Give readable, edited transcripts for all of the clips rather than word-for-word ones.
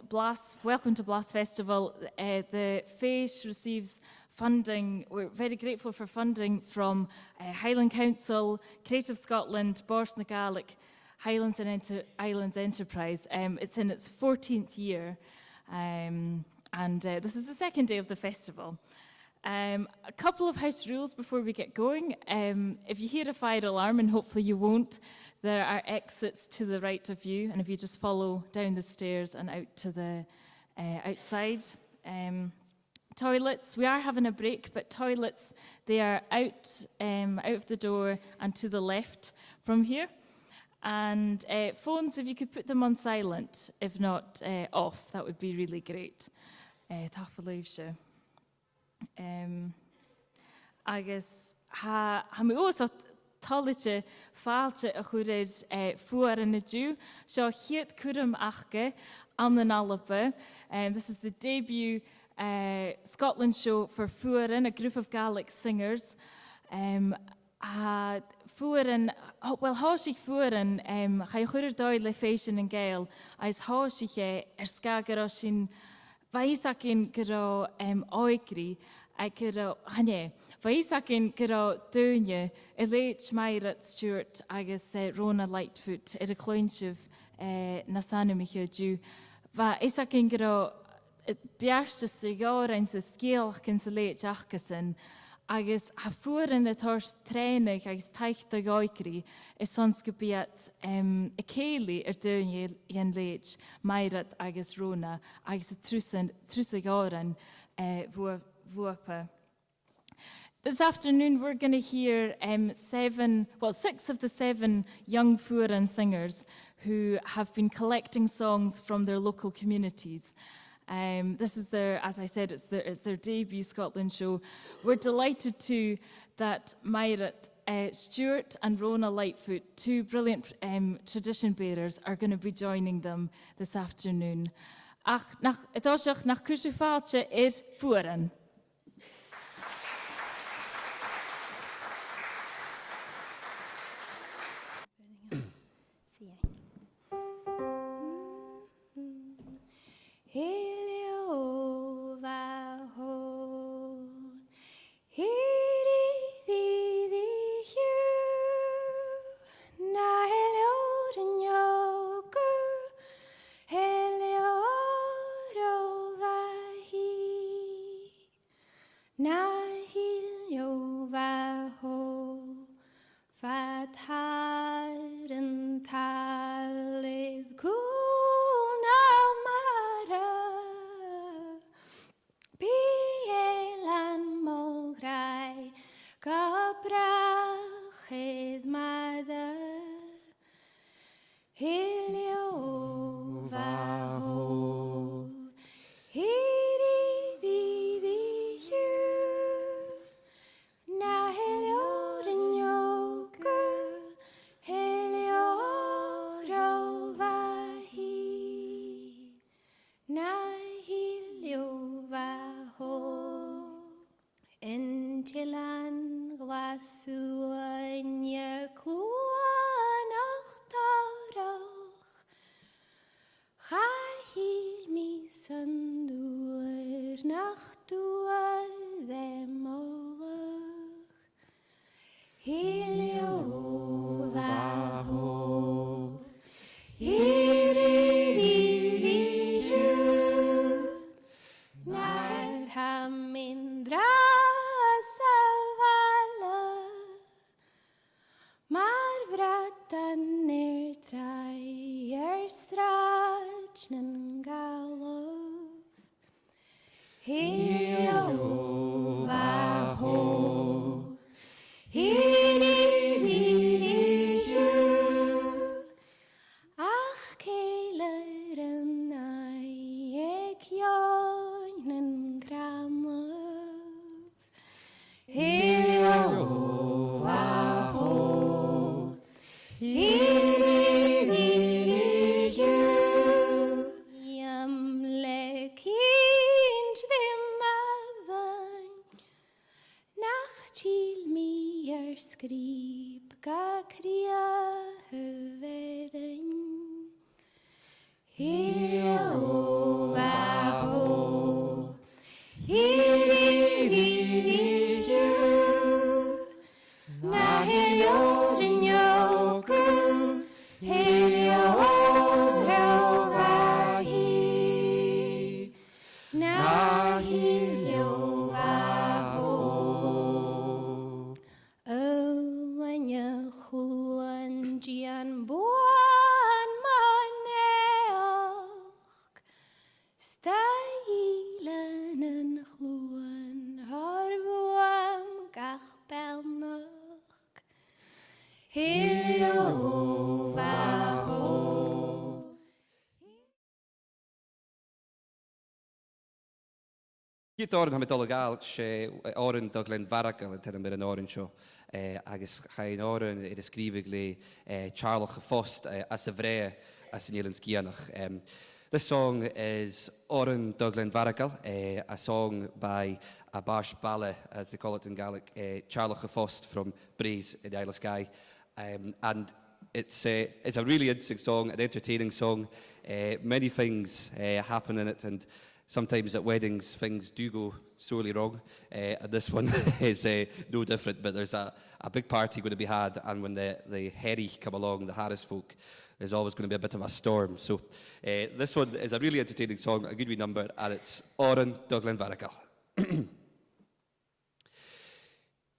Blas, welcome to Blas Festival. The Face receives funding. We're very grateful for funding from Highland Council, Creative Scotland, Bors na Gaelic, Highlands and Islands Enterprise. It's in its 14th year, and this is the second day of the festival. A couple of house rules before we get going. If you hear a fire alarm, and hopefully you won't, there are exits to the right of you, and if you just follow down the stairs and out to the outside. Toilets, we are having a break, but toilets, they are out of the door and to the left from here. And phones, if you could put them on silent, if not off, that would be really great. Agus ha mi os at Tallaite fáilte a chuirid Fuaran na dú, seo chiad cuireadh achcha an na nalapa. This is the debut Scotland show for Fuaran, a group of Gaelic singers. Fuaran, well, háisich Fuaran, cha chuirid dáid le féisin an Gael, as háisich scagar sin Vaisacin gyda oegri a gyda hynny. Vaisacin gyda dwynnu y leit Maighread Stìubhart agus Rona Lightfoot y cloensif na sanna mi chiad. Vaisacin gyda biarsta sigor ein sa sgielch yn sa leit achgasan agus ha Fuaran y tors trenig agus taich da oegri is sonsgybiat y ceili dwynnu yn leit Maighread agus Rona agus trwsig oran vuapa. This afternoon we're going to hear 6 of the 7 young Fuaran singers who have been collecting songs from their local communities. This is their, as I said, it's their debut Scotland show. We're delighted too that Maighread Stìubhart and Rona Lightfoot, 2 brilliant tradition bearers, are going to be joining them this afternoon. Ach, nach Cúisifáilte Fuaran. Yam le kinch them ga cria hyfedyn. Hir o fa ho, hir i hiw, na hir io'r yn iogw, hir io'r o fa hi, na hir io'r fa ho. O, yn y chwan gian buan ma'n Stailen yn chlwan harfwam gach belnach Hir o fa ho. Chiad oren ha me dol gael sé oren doglen varagel yn tydyn byr yn oren sio agos chain oren i'r ysgrifig le Charloch y Fost as y fre as yn ilyn sgianach. This song is Oren Duglan Varagel, a song by a Blas Bhaile, as they call it in Gaelic, Charloch Fost from Breeze in the Isle of Skye. And it's a really interesting song, an entertaining song. Many things happen in it, and sometimes at weddings things do go sorely wrong. And this one is no different, but there's a big party going to be had, and when the herry come along, the Harris folk, there's always going to be a bit of a storm. So this one is a really entertaining song, a good wee number, and it's Oren Duglan Varagel.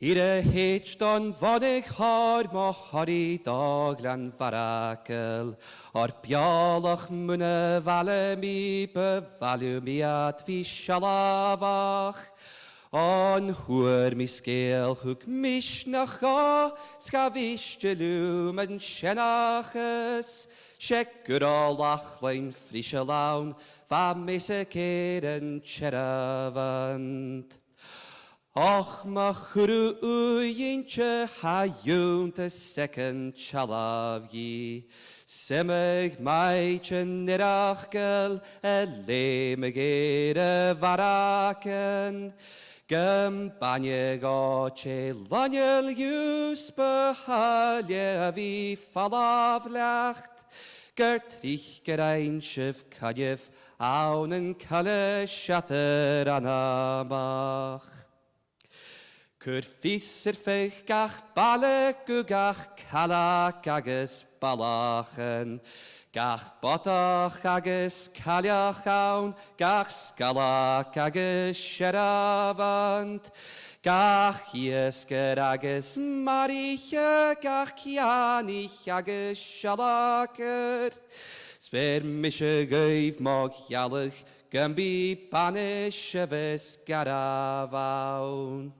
Ire heich don vodig har mo hori Duglan Varagel, or bialach munne valle mi bevalu mi at vi shalavach. On hwyr mi sgel hwg misnach o, sgafischte lwm yn sienachus, siegr o lachlein frische lawn, fa mes y ceir yn cherafant. Och ma chwrw wyintje ha yw'n dy second chalaf yi, Semig maitje nirachgel, le me geir y varaken, Gambanye goche lanyel yus behalje a vi falavlacht, Gertrich gerein schiv kadjev, aunen kalle shatter anamach. Kur fisser feich gach balle gugach kalak agus balachen, Gach botach agus caliach awn, gach scalach agus sheravant, Gach iesger agus mariche, gach cianich agus shalacher, Sper mische geif mog jalach, gumbi banish evis garavaun.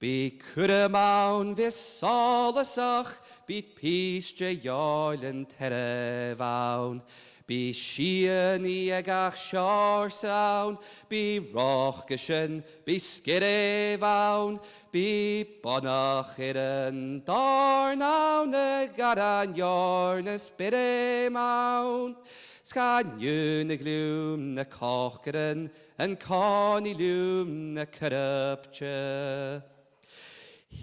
Be curamaun vis solasach, Be peace je joilen terevaun, Be shien iegach shorsaun, Be rochgeshen, Be skirevaun, Be bonach iren darnaun, Garan jornes biremaun, Skan june gloom na kocheren, En kani loom na korruptje.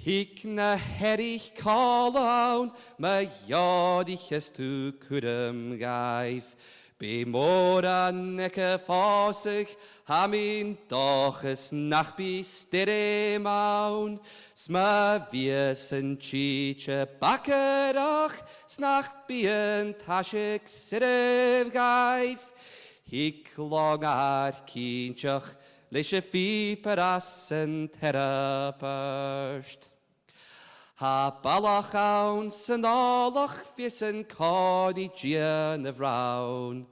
Hik na herich kalaun, ma jadich es tu kurum gaif. Be moran neke fasig, hamin daches nach bi stiremaun. Sma wiesen chiche bakkerach, snach bien tashik sirev gaif. Hik long ar kienchach, Lische fiperas en terapast. Ha balach aun sen alach vissen kadi gian of raun.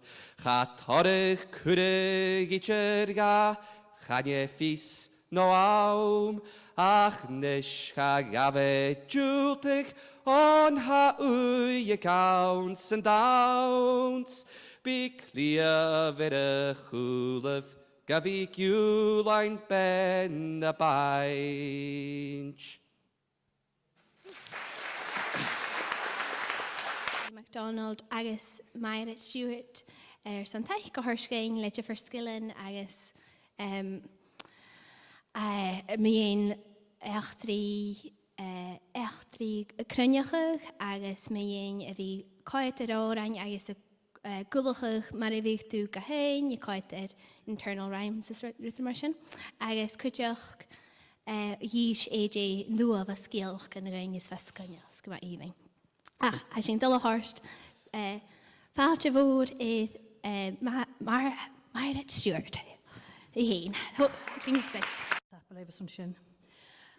Ha torich kurig icherga, chanje fis no aum. Ach nish ha gave jultig, on ha uye counts and downs. Be clear vere chulev, Gavi Gulein ben a bench. MacDonald agus Maighread Stìubhart sònraichte go thuairiscéin leite for skillen agus mi ein echtri Frí crunneachach agus mé dhéin a bhí chaidh aráin agus gulachach mar a bhíh tú go hain, i chaidh internal rhymes is ruta mar sin. Agus cuiteach dhís AJ luamh a scéalch gan rain is fescunne, go bh íhain. Ach, a sin dul a háist, fáilte bhór is Maighread Stìubhart. I héin. Gyn ysyn. Believe us on sin.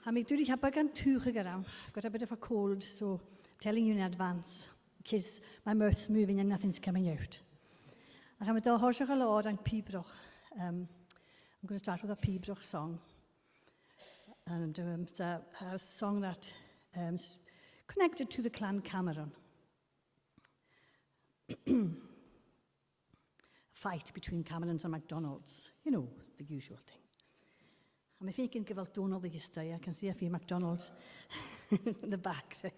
I mean, I have begun to around. I've got a bit of a cold, so I'm telling you in advance, because my mouth's moving and nothing's coming out. I have a horsech a lot and Pibroch. I'm going to start with a Pibroch song. And it's a song that connected to the Clan Cameron. Fight between Camerons and McDonald's. You know, the usual thing. I'm thinking of Donald the history. I can see a few McDonald's in the back there.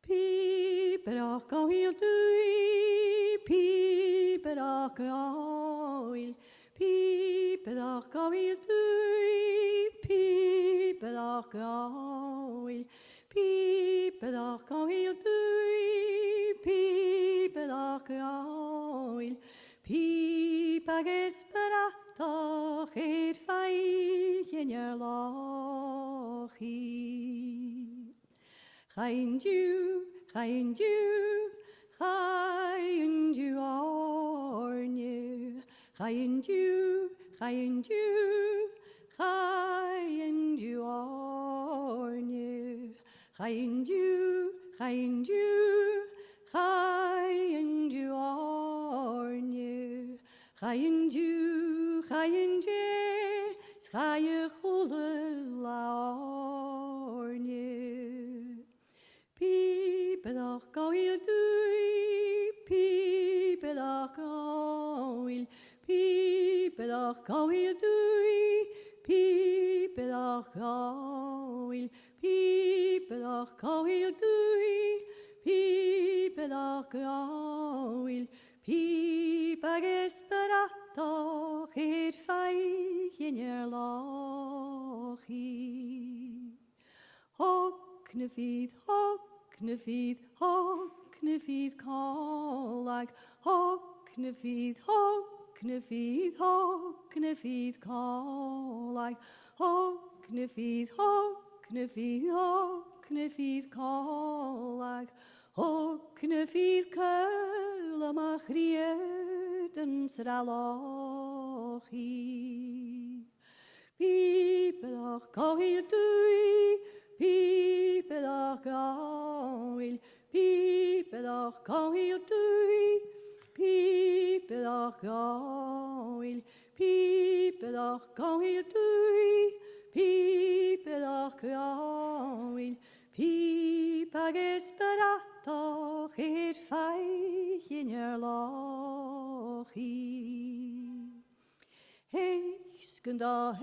Píberach oil dwy, píberach oil, píberach oil dwy, píberach oil, píberach oil dwy, píberach oil, píp agus beratach het feich in your lochie. Chaidh, chaidh, chaidh orne. Chaidh, chaidh, chaidh orne. Chaidh, chaidh, chaidh orne. Chaidh, chaidh, chaidh chulil orne. Píberach oil dwy, píberach oil, píberach oil dwy, píberach oil, píberach oil dwy, píberach oil, píp agus beratach het feich in your lochie. Hocknefeed, hocknefeed, hocknefeed, callag. Hocknefeed, hocknefeed, hocknefeed, callag. Hocknefeed, hocknefeed, hocknefeed, callag. Hocknefeed, curl Maighread and sralochie. Píberach oil dwy, píberach oil, píberach oil dwy, píberach oil, píberach oil dwy, píberach oil, píp agus beratach het feich in your lochie. Skunda,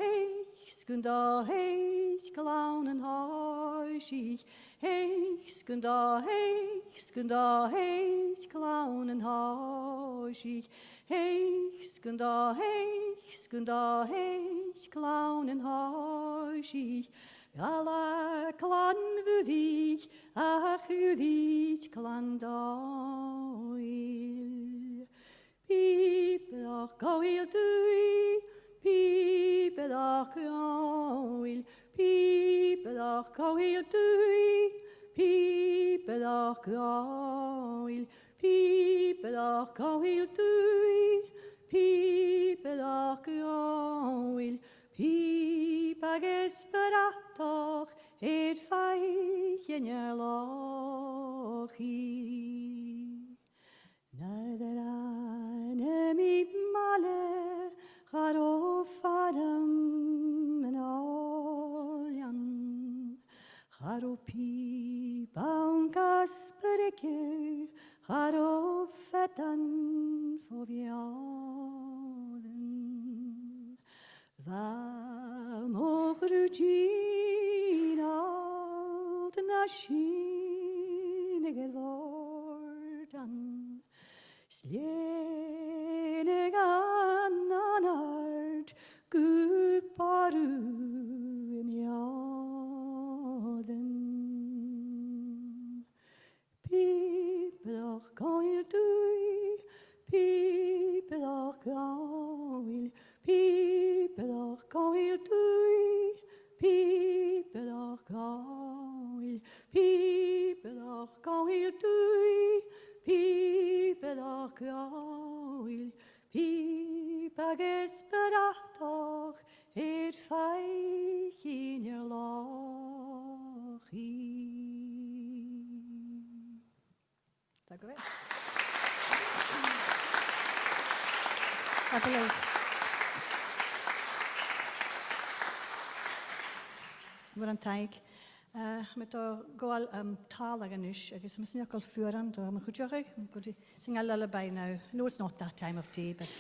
clown and harshie. Skunda, clown and harshie. Skunda, clown and harshie. Alla clan vudig, ach vudig clan doil. Píberach oil dwy, píberach oil, píberach oil dwy, píberach oil, píberach oil dwy, píberach oil, píp agus beratach het feich in your lochie. Neither enemy male, charo fadam and oljan, charo pi baunkas pereke, charo fetan foviaden. Va mochrucin alt nashin gedvordan. Slene gananart gud paru im jaden. gail, pípedach gail dwy, pípedach gail, píp agus bedachtach, feich in your lochi. Dank u wel. Hartelijk. Waar een tijd. Met de goal Talla ganish. Ik is misschien ook al Fuaran. Daar moet je ook. Moet je zingen lullaby now. No, it's not that time of day, but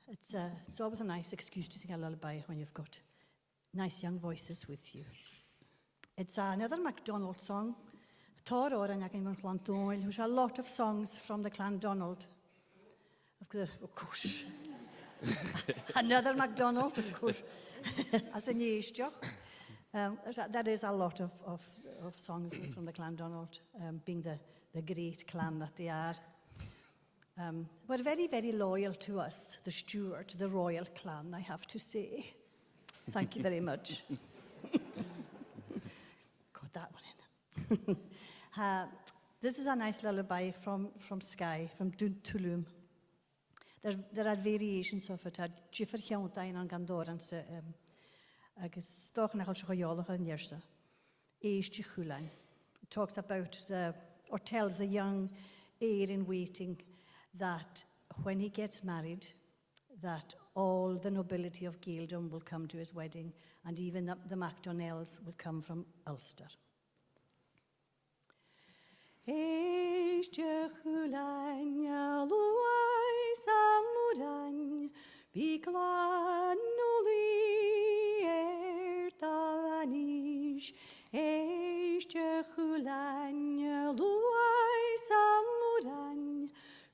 it's always a nice excuse to sing a lullaby when you've got nice young voices with you. It's another MacDonald song. Tar oran jag in Clan Donald. There's a lot of songs from the Clan Donald. Of course. Another MacDonald, of course. As a neisjoch. That is a lot of songs from the Clan Donald, being the great clan that they are. But very, very loyal to us, the Stìubhart, the royal clan, I have to say. Thank you very much. Got that one in. This is a nice lullaby from Skye, from Tulum. There are variations of it. Jiffer Chiauntain and Gandoran se agus stoch nach al shoyolach an yersa. Eist Chumail. It talks about or tells the young heir in waiting that when he gets married, that all the nobility of Gaeldom will come to his wedding, and even the MacDonnells will come from Ulster. Eist Chumail luai saluran biglan nuli Tavanish, Eist Chumail luai saluran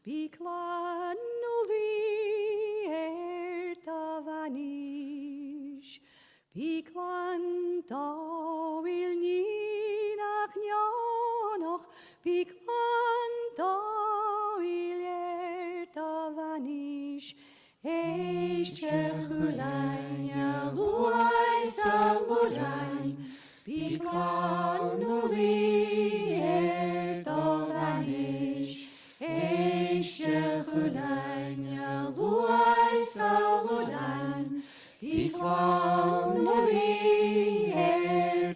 biglan nuli Tavanish, biglan dawil ni nach nionoch, biglan dawil Tavanish, Eist Chumail luai saluran biglan nuli Tavanish, Eist Chumail luai saluran biglan nuli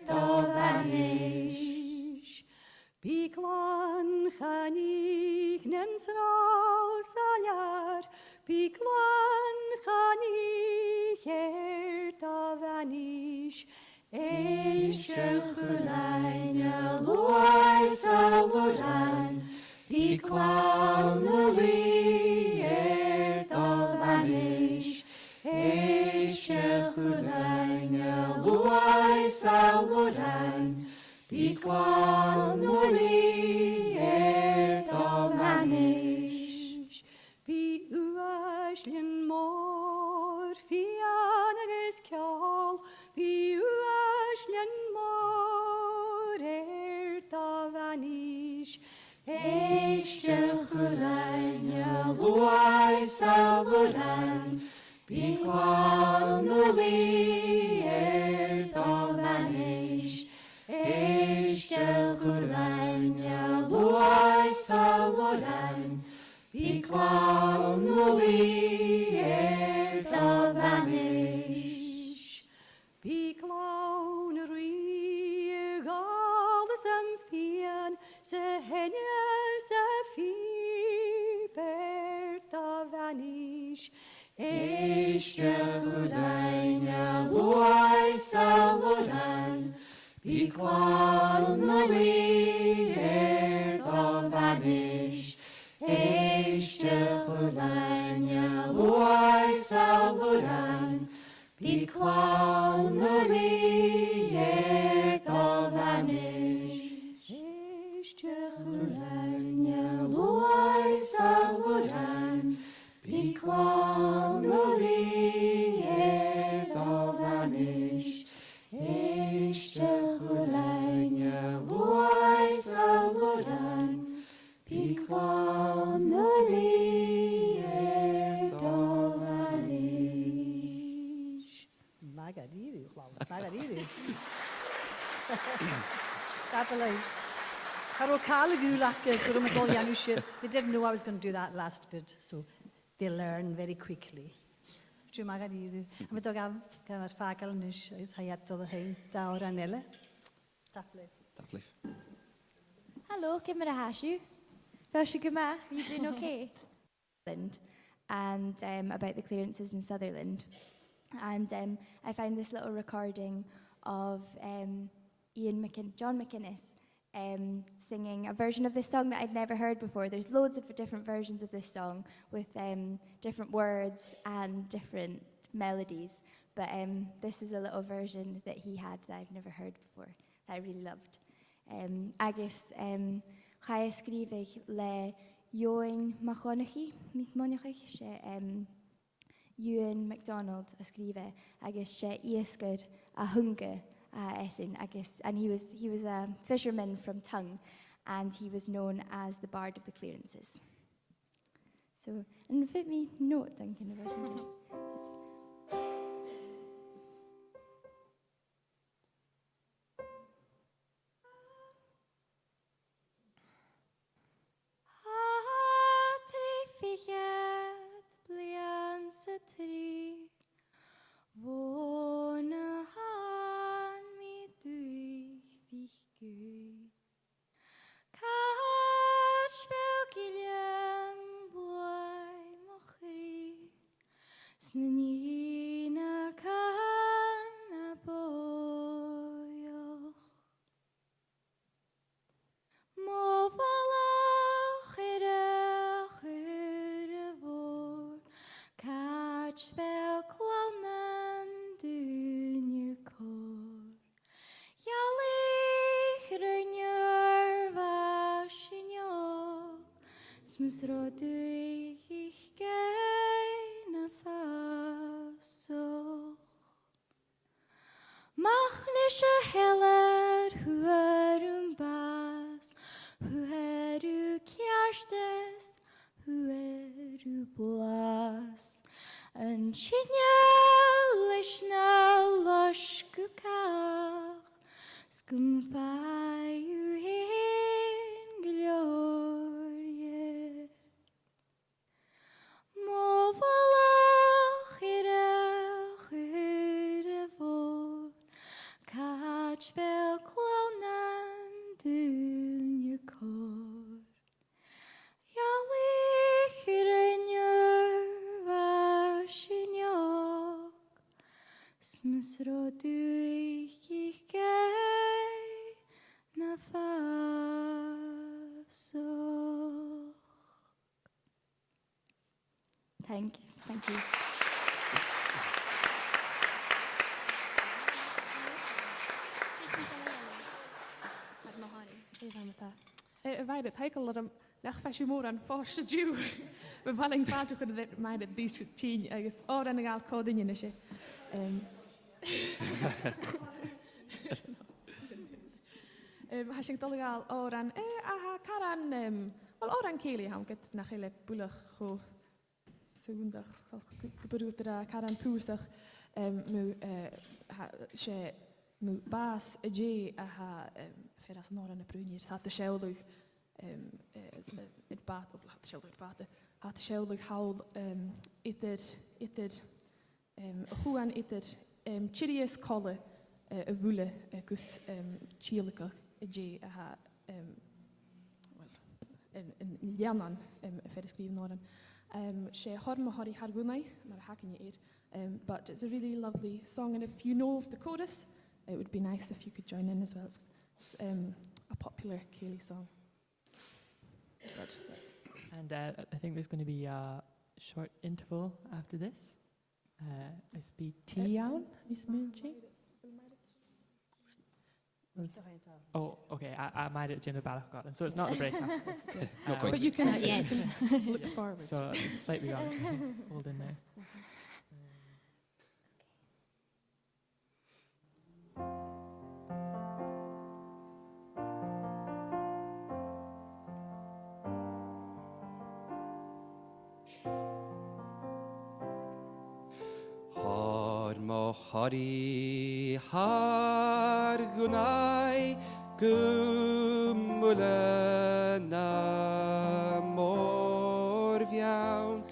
Tavanish, biglan chanig nens rausalar, biglan chanig Tavanish, Eist Chumail luai saluran biglan nuli Tavanish, Eist Chumail luai saluran biglan nuli Tavanish, vi uashlin mor fian agus kjall, vi uashlin mor Tavanish, Eist Chumail luai saluran biglan nuli Tavanish, Eist Chumail luai saluran biglan nuli Tavanish, biglan rigal sem fian se henya se fiber Tavanish, Eist Chumail luai saluran biglan nuli Tavanish, Eist Chumail luai saluran biglan nuli Tavanish, Eist Chumail luai saluran biglan nuli Tavanish, Eist Chumail luai saluran biglan nuli Tavanish. Magadiru, Magadiru. Definitely. Carol Carla they didn't know I was going to do that last bit, so they learn very quickly. I'm going to fagal nis is hayat to the hay da Ranella. Hello, give me a hashu. First, you doing okay? And about the clearances in Sutherland. And I found this little recording of John McInnes singing a version of this song that I'd never heard before. There's loads of different versions of this song with different words and different melodies. But this is a little version that he had that I've never heard before, that I really loved. Agus, chaidh scríbigh le Ewan Machonachie, mis Monachich, she Ewan MacDonald a scríbe, agus she iascar a hunga esin, agus, and he was a fisherman from Tongue, and he was known as the Bard of the Clearances. So, and fit me note, thinking about it. Blas and chiad na loshkukach skumfayu hin glorie mo valach ire vor catch vel clonan dunya kor yalich Thank you. Vaid heikel dat nach fashion mór an fáste dú. Be bhling fáte chu maid a dís tí agus á an gáil códaine sé. Ha sé dolegáil áran aha caran well áran céala ham get nach chéile bulach cho súndach gebrútar a caran túsach sé mu Blas a dé a ha fer as an áran na brúníir sa a seúlach it bat of hat seúlach bate hat seúlach haul idir chuan idir chirias colle a bhúle agus tíalachach a dé a ha in Lianan a fer scríomh áran. Sé horma horí hargúnai mar hacan éir, but it's a really lovely song, and if you know the chorus, it would be nice if you could join in as well. It's a popular Cayley song. But, yes. And I think there's going to be a short interval after this. It's be tea out, Miss Munchi. Oh, okay. I might have Jenna Balak got it, so it's not a break now. No, but you can look forward. So it's slightly gone. Hold in there. Har mo hari har gunai gumula na morviaun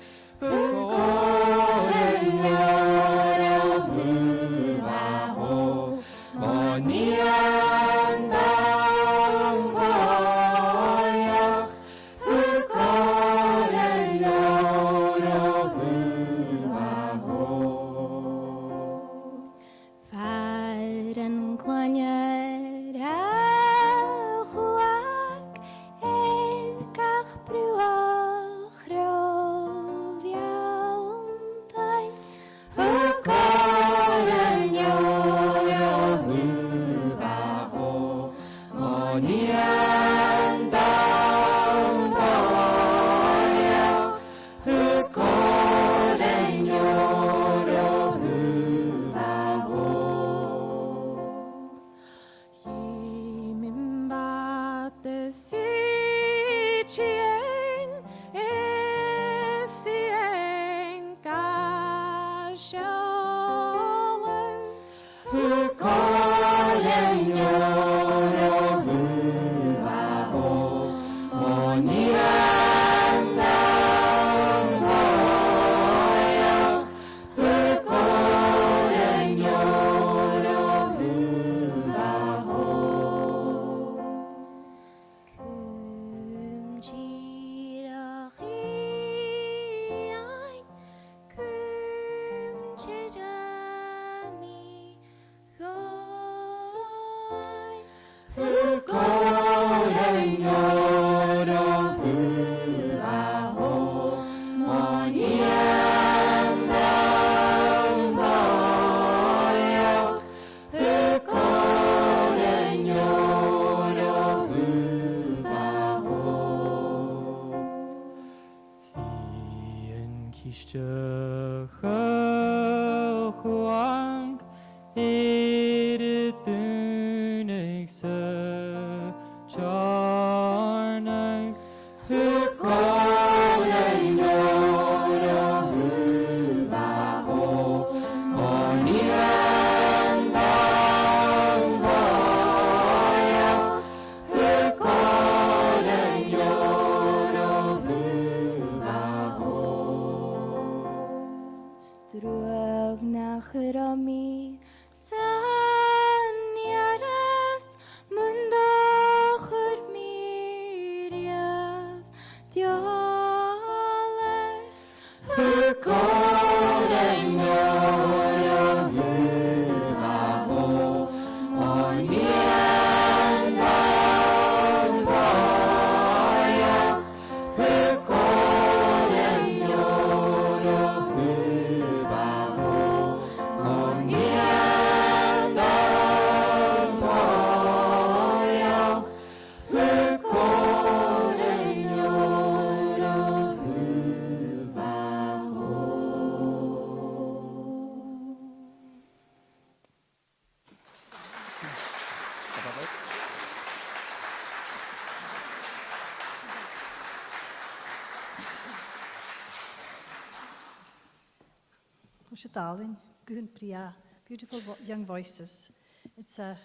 Darling, good Priya, beautiful young voices. It's a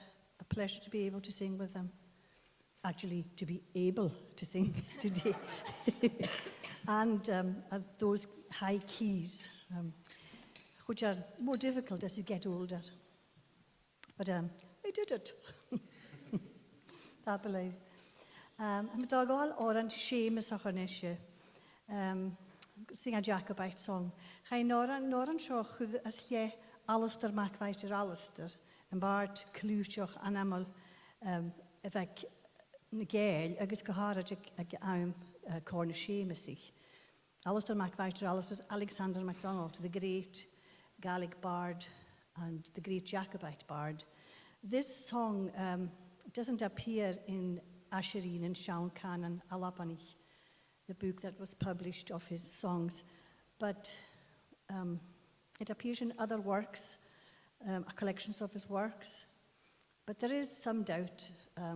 pleasure to be able to sing with them. Actually, to be able to sing today. And at those high keys, which are more difficult as you get older. But I did it. I believe. I'm dogol oran Seamus a chonishe. Sing a Jacobite song. Chai noran seo chud as lle Alistair Maighread Alistair yn bard clúiseach anamol ag na gael agus goharad ag aim corna Seamusich. Alistair Maighread Alistair, Alexander MacDonald, the great Gaelic bard and the great Jacobite bard. This song doesn't appear in Asherin and Sean Canon Alabanich, the book that was published of his songs, but it appears in other works, collections of his works. But there is some doubt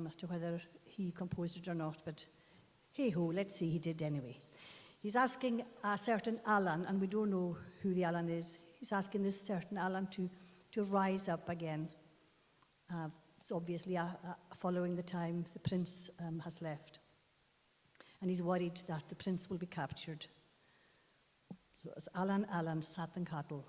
as to whether he composed it or not, but hey-ho, let's see, he did anyway. He's asking a certain Alan, and we don't know who the Alan is, he's asking this certain Alan to rise up again It's obviously following the time the prince has left. And he's worried that the prince will be captured. So as Alan sat and cattle.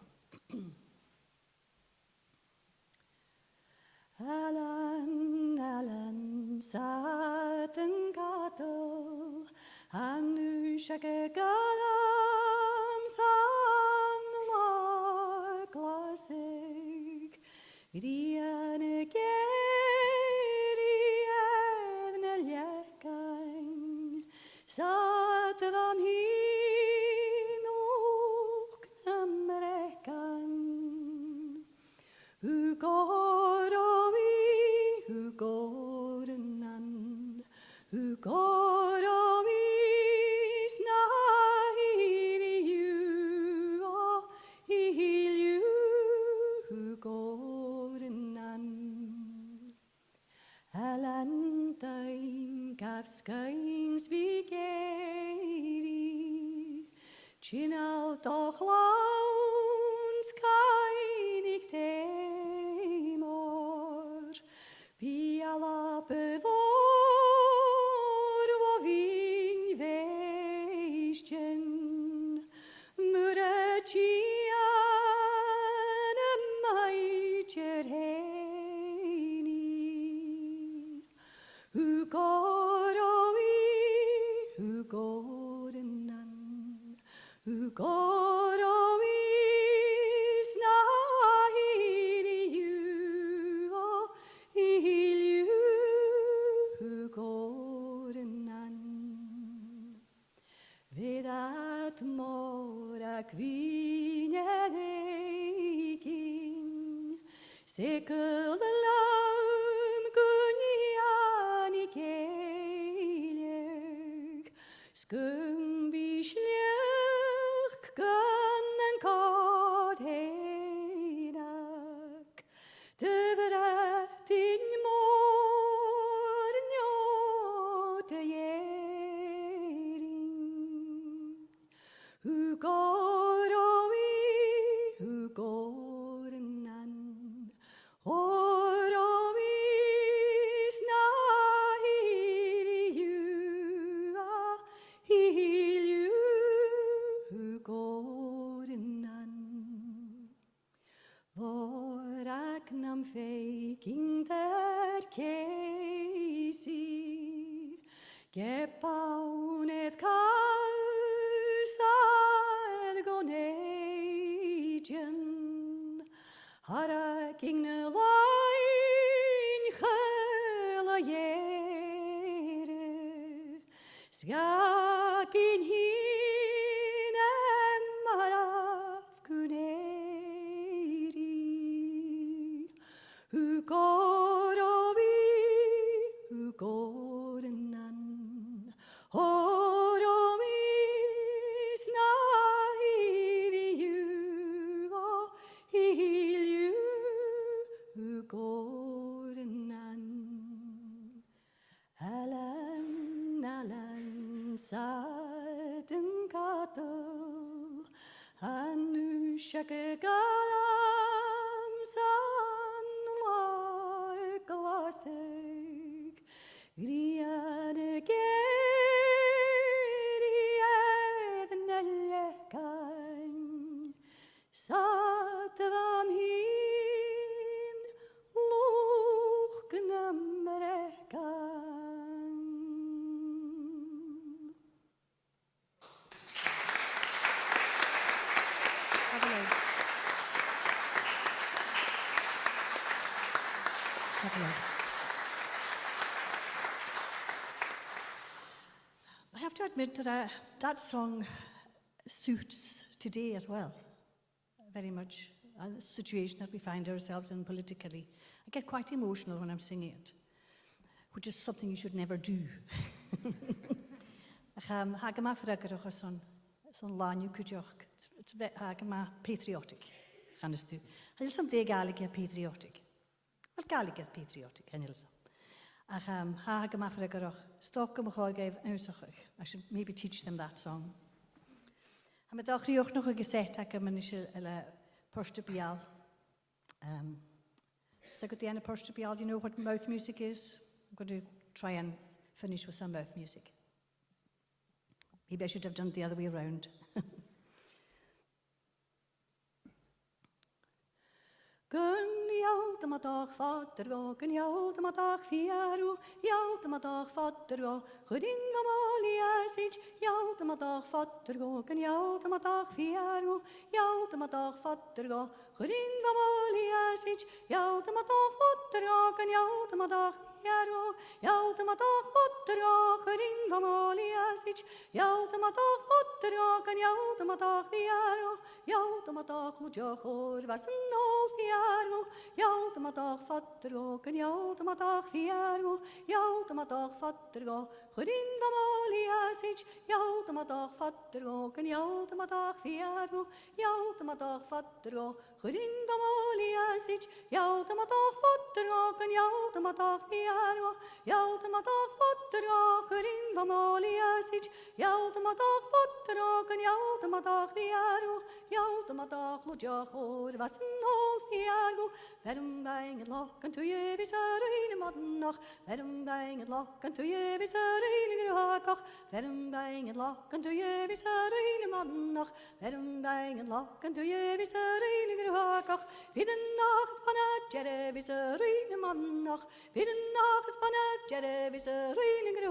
Alan sat and cattle, and nu shake galam san war classic. Rian gerian lekain, sat them hin och Amerikan. Who går nan, who går snahiri you, oh, heal you, who går nan. Alantain gafskains vigeri, chinal doch launs kainig temor, piala bevor wo vin veistjen, murachian maitjer heini, who går nan, who går snahiri you, oh, heal you, who går nan. Vedat mora kvinja degin, sekel lam kunjani kelig, skum bisljuk kunnen kod heinak, tevret in mornjote jering. Who går nan, oromi snahiri you, ah, heal you, who går nan. Vorak nam faking der Casey, gepaun et kausad goneidjen, haraking ne lain chela jere, skakin hin en maraf kuneri, who går nan, oromi snahiri you, oh, heal you, who går nan. Alan sat and cattle, and nu shake galam san like classic, grian nallekan, sat them hin luch Amerikan. I have to admit that that song suits today as well, very much, the situation that we find ourselves in politically. I get quite emotional when I'm singing it, which is something you should never do. Hagama fragrach son lanyu kujok. It's hagama patriotic. Canst du? Hij is someday galig patriotic. Wel galig patriotic, Henilsa. Hagama fragrach. Stock gave I should maybe teach them that song. I'm a dog rioch nog een gezegd dat ik een poste bial. Just like at the end of Push to Beal, do you know what mouth music is? I'm going to try and finish with some mouth music. Maybe I should have done it the other way around. Gun the matach fatter go, gun the matach fiaru, the matach fatter go, Hudin Mamali asage, the matach fatter go, gun the matach fiaru, the matach fatter go, Hudin Mamali asage, the matach fatter go, gun the matach fiaru, the matach fatter go, Hudin Mamali asage, the matach fatter go, gun the matach fiaru, the matach lujahor, was an old fiaru, the matach fatter go, gun the matach fiaru, the matach fatter go, Hudin Mamali asage, the matach fatter go, gun the matach fiaru, the matach fatter go, Hudin Mamali asage, the matach fatter go, gun the matach fiaru, the matach fatter go, Hudin Mamali asage, the matach fatter go, gun the matach fiaru, the matach lujahor, was an old fiaru, verum bang and lock and to ye vis in a modernach, verum bang and lock and to ye vis in a hakach, verum bang and lock and to ye vis in a modernach, verum bang and lock and to ye vis in a hakach, vid a nacht panat jere vis in a modernach, vid a nacht panat jere vis in a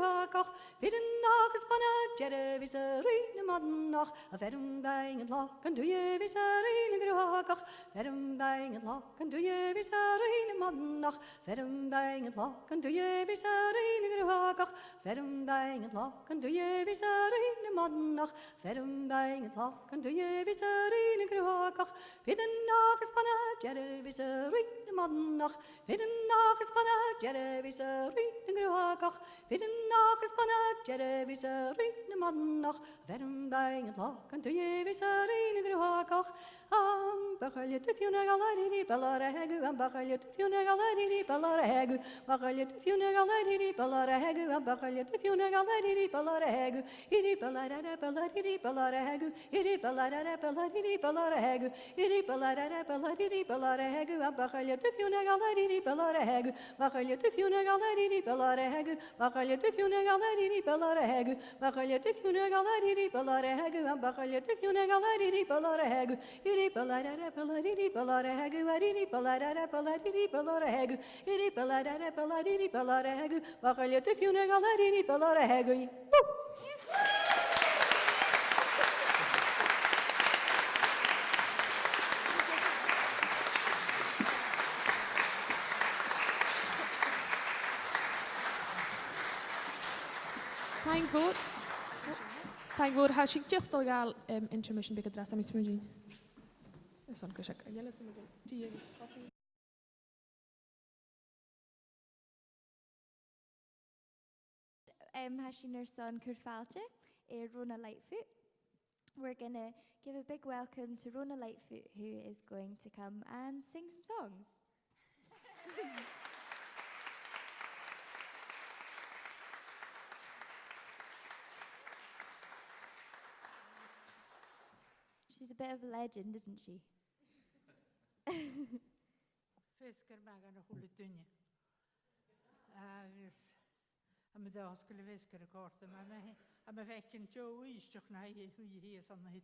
hakach, vid a nacht panat jere vis in a modernach, a verum bang and lock and to ye vis in a hakach, verum bang and lock and to ye vis in a modernach, verum bang and lock and to ye vis in a hakach, verum bang and lock and to ye vis in a modernach, verum bang and lock and to ye vis in a hakach, vid a nacht panat jere vis in a modernach, vid a nacht panat jere vis in a hakach, vid a nacht panat jere vis in a modernach, verum bang and lock and to ye vis in a hakach, Bhaile to funeral ballaregu, and Bhaile to funeral ballaregu, Bhaile to funeral ballaregu, and Bhaile to funeral ballaregu, iri ballarara ballaregu, iri ballarara ballaregu, iri ballarara ballaregu, and Bhaile to funeral ballaregu, Bhaile to funeral ballaregu, Bhaile to funeral ballaregu, Bhaile to funeral ballaregu, and Bhaile to funeral ballaregu, iri ballarara ballaregu, iri ballarara ballaregu, iri ballarara ballaregu, Bhaile to funeral ballaregu. Thank God. How she just gal intermission big address I'm smoothie. It's on Kushak. Yellow tea. Hashin her son Kurfalte, Rona Lightfoot. We're going to give a big welcome to Rona Lightfoot, who is going to come and sing some songs. She's a bit of a legend, isn't she? Fisker magan a hwle dynnu. Agus, am y dasgol y fisker y gorth yma, am y fecyn Joe Eastioch na hwy hi is an hyd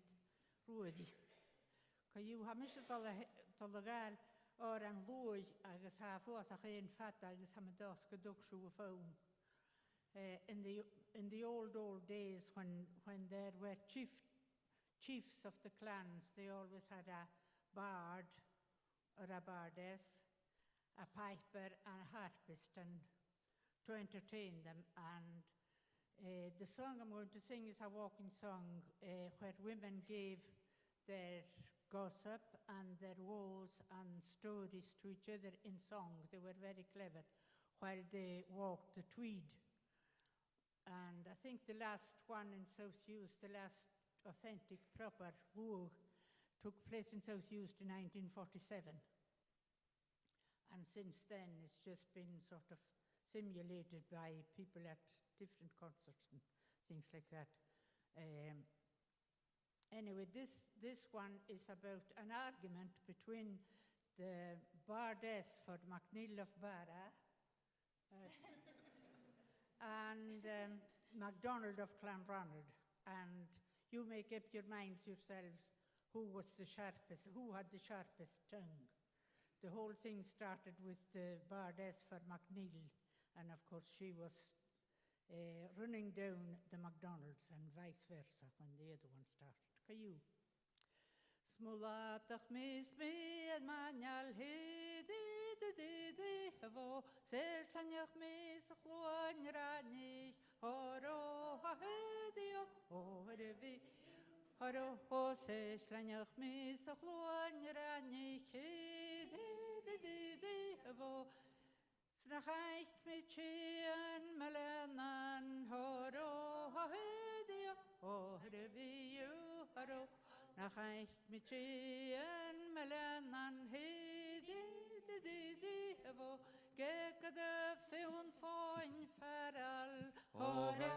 rwyddi. Ca yw ham eisiau dol o gael o'r an lwy agus ha ffos ach ein ffat agus am y dasgol dwg siw y ffwn. In the old days when there were chiefs of the clans, they always had a bard or a bardess, a piper and a harpist, and to entertain them. And the song I'm going to sing is a walking song where women gave their gossip and their woes and stories to each other in song. They were very clever while they walked the Tweed. And I think the last one in South Uist, the last authentic, proper woo, took place in South Uist in 1947. And since then, it's just been sort of simulated by people at different concerts and things like that. Anyway, this one is about an argument between the Bardes for MacNeil of Barra. And MacDonald of Clanronald. And you make up your minds yourselves who was the sharpest, who had the sharpest tongue. The whole thing started with the Bardes for MacNeil, and of course she was running down the MacDonalds and vice versa when the other one started. Caillou. Smulatach mis me and manial hidi havo seslanach mis chluan ranich horo hadio orevi horo seslanach mis chluan ranich hidi havo srachich mit chian melanan horo hadio orevi horo Nachaich mit Chian Melanan hidi havo Gekade feun foin feral Horo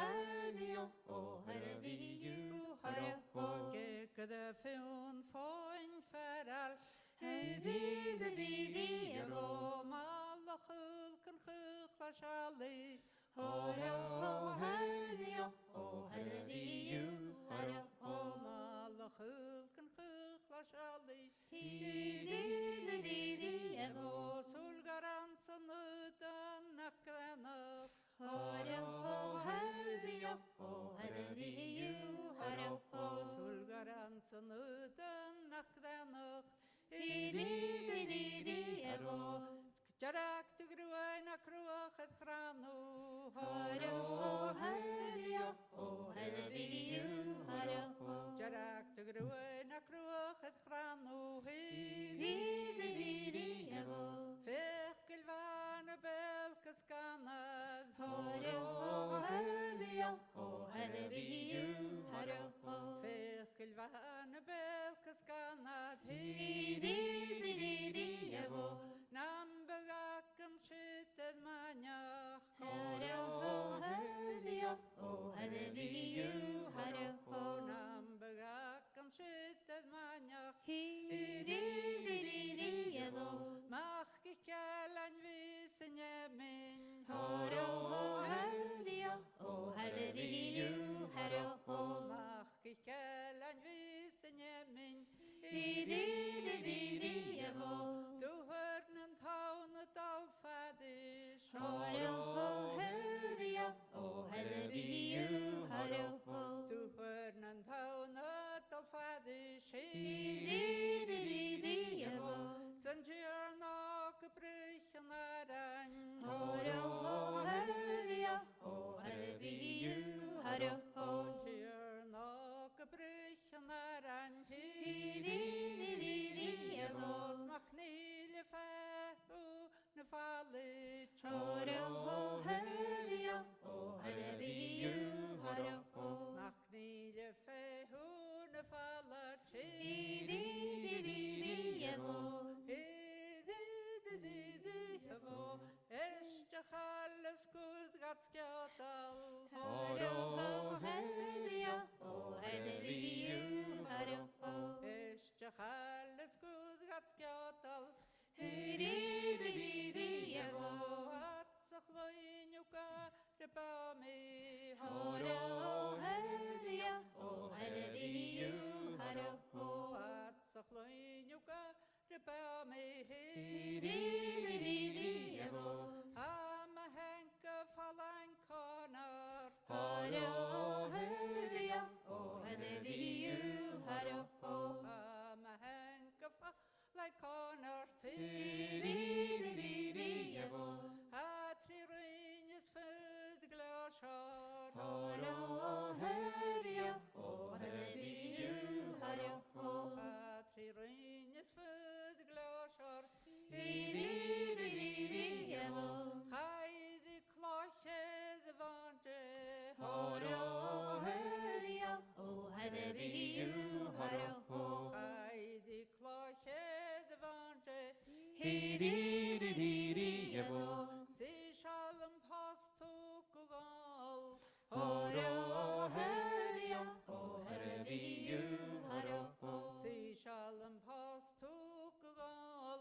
hadio O haraviu haro Gekade feun foin feral Hidi havo Malachul kan chuchla shali Horo hadio O haraviu haro Chul can chuchla shali Hidi Ego Sulgaram sanudan nachgranach Horo hadio O haraviu haro Sulgaram sanudan nachgranach Hidi Ego Jarak to gruain a cruach at chranu Horo hadio O haraviu haro Jarak to gruain a cruach at chranu Hidi Ego Fech gilvan a belkas ganad Horo hadio O haraviu haro Fech gilvan a belkas ganad Hidi Ego Nambagakam shitted manach Horo hadio O haraviu haro Nambagakam shitted manach Hidi Ego Mach gikalan visen yemin Horo hadio O haraviu haro Mach gikalan visen yemin Hidi Ego Du hörnen taunet alfadish Horo hadio O haraviu haro Du hörnen taunet alfadish Hidi Ego Sen tjörnak brychen aran Horo hadio O haraviu haro Tjörnak brychen aran Hidi Ego Smachnile fehu ne fallit Horo hadio O haraviu haro Smachnile fehu ne fallit Hidi Ego Hidi Ego Eshchachal skud gatskjatal Horo hadio O haraviu haro Eshchachal skud gatskjatal Hidi Ego Atsachloinuka repami Horo hadio O haraviu haro Atsachloinuka repami Hidi Ego Hama henka falan konar Horo hadio O haraviu haro Hama henka falan konar Hidi Ego Hatri rynjes född glashar Horo hadio O haraviu haro Hatri rynjes född glashar Hidi Ego Chaidh cloched vante Horo hadio O haraviu haro Chaidh cloched vante Hidi Ego Si shalom pastu kugal Horo hadio O haraviu haro Si shalom pastu kugal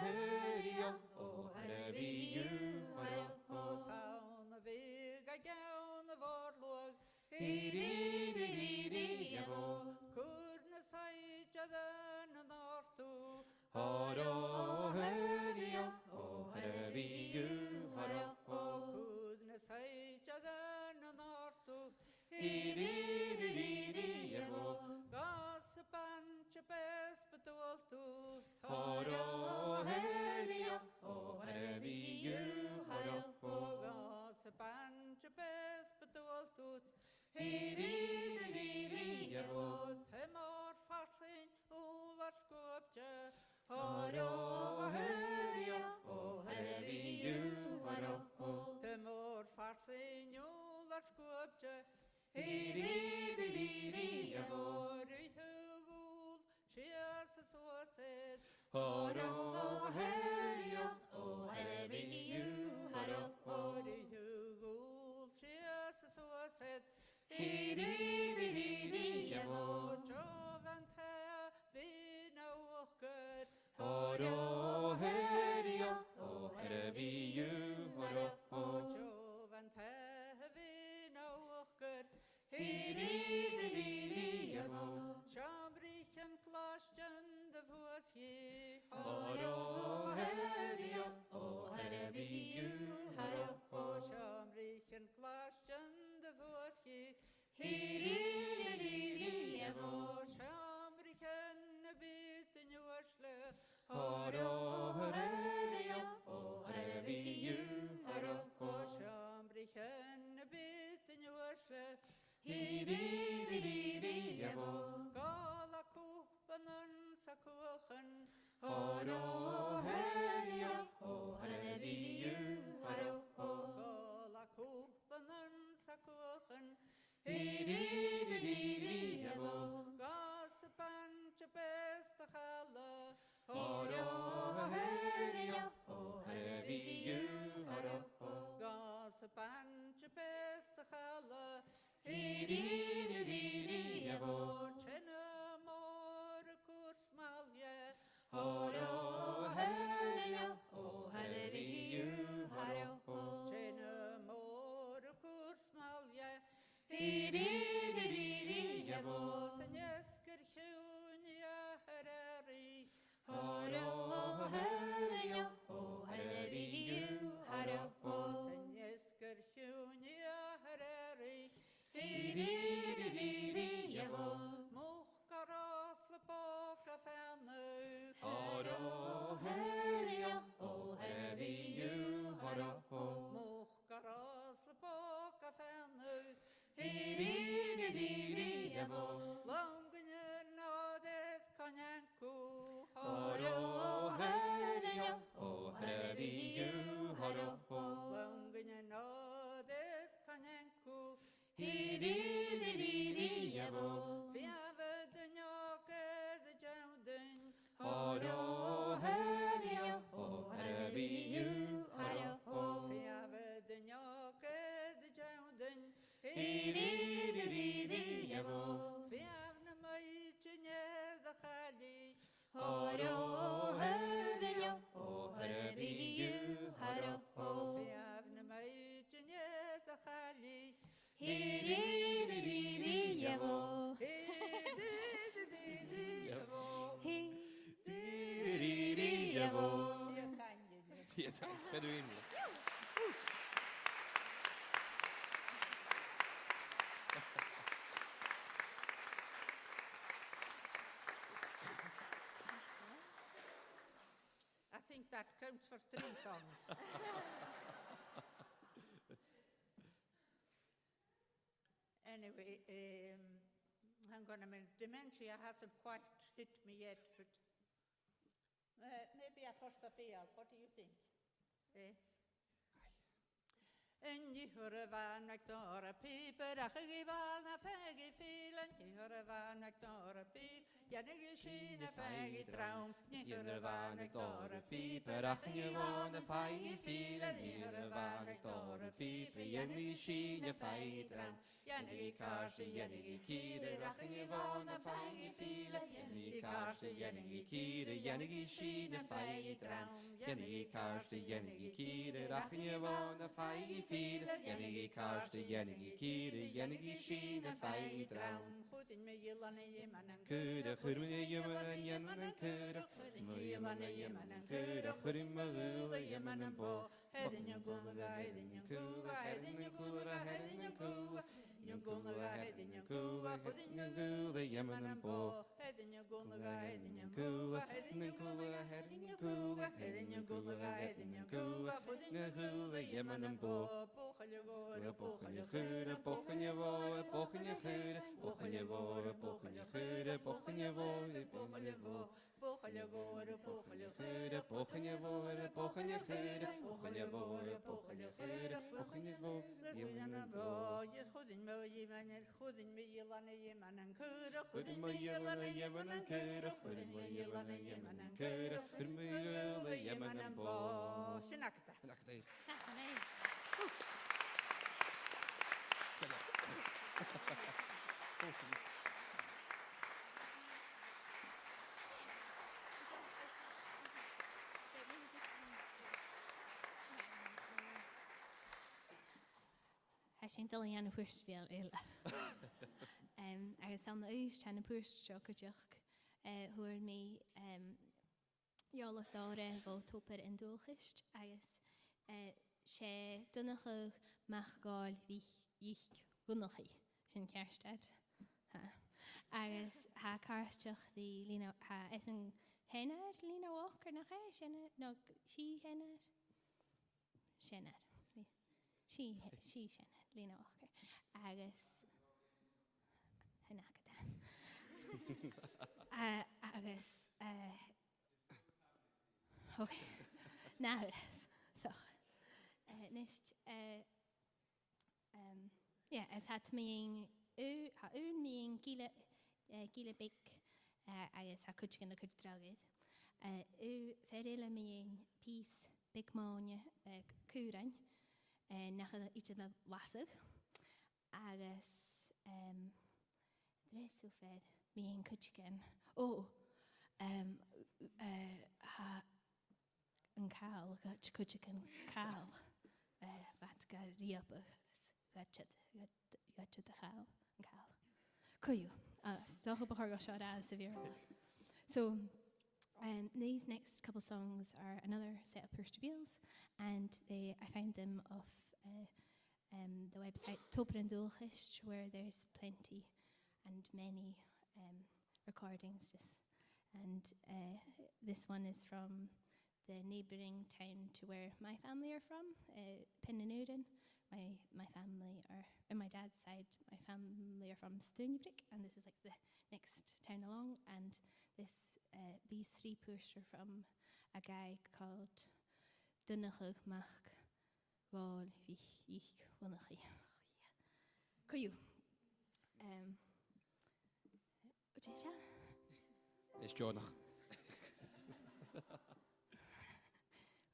Herio, O Hereviu, Haro, O saun a vig a gaun a vorlog, Hiri, Yavo, Kurna saitjadan an ortu, Haro, Herio, O Hereviu, Haro, Kurna saitjadan an ortu, Hiri, Yavo, Gas a panch a pes betoltu, Haro, Herio, O Hereviu, Haro, Gas a panch a pes betoltu, Hiri, Yavo, Temor farsin ular skopje, Haro, Herio, O Hereviu, Haro, Temor farsin ular skopje, Hiri, Yavo, Hugul, Shias a soset, Haro, Herio, O Hereviu, Haro, Hugul, Shias a soset, Hiri, Yavo, Jovante, Vina Walker, Haro, Herio, O Hereviu, Haro, Jovante, Vina Walker, Hiri, Yavo, Chambrichen Klaschen de Vosie, Haro, Herio, O Hereviu, Haro, Chambrichen Klaschen de Vosie, Hiri, Yavo, Chambrichen bitten Jorsle, Haro, Herio, O Hereviu, Haro, Chambrichen bitten Jorsle, Hiri, Yavo, Gala Kupanen Sakuchen, Haro, Herio, O Hereviu, Haro, Gala Kupanen Sakuchen, Hiri, Yavo, Gas panch besta chala, Haro, Herio, O Hereviu, Haro, Gas panch besta chala, Hiri, Yavo, Chena mor kurs malje, Haro, Herio, O Hereviu, Haro, Chena mor kurs malje, Hiri, Yavo, Senjesker hunia hereri, Haro, Herio, O Hereviu, Haro, Senjesker hunia hereri, Hiri, Yavo, Mochkaras le boka fanu, Haro, Herio, O Hereviu, Haro, Mochkaras le boka fanu, Hiri, Yavo, Langene nadet kanyanku, Haro, Herio, O Hereviu, Haro, Langene nadet kanyanku, Hiri, Yavo, Fiave de nyoke de jauden, Haro, Herio, O Hereviu, Haro, Fiave de nyoke de jauden, Hiri, Yavo, Fiave na maitje de khali, Haro, Herio, O Hereviu, Haro, Fiave na maitje de khali, Hiri, Yavo, Hiri, Yavo. Ja, tack. Är du inne? I think that counts for 3 songs. Anyway, hang on a minute. Dementia hasn't quite hit me yet, but maybe I pushed up ears. What do you think? En je horen van ik door een pieper, dat je wel naar vijf vielen. Je horen van ik door een piep, ja de geschiedenis vijf traum. Je horen van ik door een pieper, dat je wel naar vijf vielen. Je horen van ik door een pieper, ja de geschiedenis vijf traum. Ja de kaarsen, ja de kieren, dat je wel naar vijf vielen. Je kaarsen, ja de kieren, ja de geschiedenis vijf traum. Ja de kaarsen, ja de kieren, dat je wel naar vijf Jenny Karsten, Jenny Kieren, Jenny Schiene, Feit Raum. Goed in mijn jillen en jemmen en keurig, goed in mijn jillen en jemmen en keurig, goed in mijn jillen en jemmen en keurig, goed in mijn willen jemmen en bo. Head in je goelige, head in je koega, head in je goelige, head in je koega. Je goelige, head in je koega, goed in je willen jemmen en bo. Head in je goelige, head in je koega, head in je koega, head in je koega, head in je goelige, head in je koega, goed in je willen jemmen en bo. Pochen je woorden, pochen je geuren, pochen je woorden, pochen je geuren, pochen je woorden, pochen je geuren, pochen je woorden, pochen je woorden, pochen je woorden, pochen je geuren, pochen je woorden, pochen je geuren, pochen je woorden, pochen je geuren, pochen je woorden, je man en bo, je goed in me, je man en goed in me, je lan en je man en keurig, goed in me, je lan en je man en keurig, goed in me, je lan en je man en keurig, goed in me, je man en bo. Sinakta. Sinakta. Hij zijn al aan de first veel illa. Agus an ús tena púst seo go deach thuair mí jólas ára bhó tópar in dúlchist agus sé dunachuh meachgáil bhí ich gunachaí sin cearstad. Agus ha carsteach the lína ha is an henad lína walker nach é sinna no sí henad sinna sí sinna lína walker agus henachdan agus okay now it is so nicht yeah as hat me ha un gile big agus ha kuchkin a kudragid ferile me peace big monje kuran nach iets dat wasig agus dres fer me kuchkin ha an cael kuchkin cael wat ga riapas gatchet de cael cael Kuyu. So So these next couple songs are another set of Purstabils, and I found them off the website Topran Dulchist, where there's plenty and many recordings. And this one is from the neighbouring town to where my family are from, Pinnanudan. My family are, on my dad's side, my family are from Stìubhart, and this is like the next town along. And these three posts are from a guy called Dunachuh Mach Gáil Ich Wunachi. Kuyu. What is that? It's Jonah.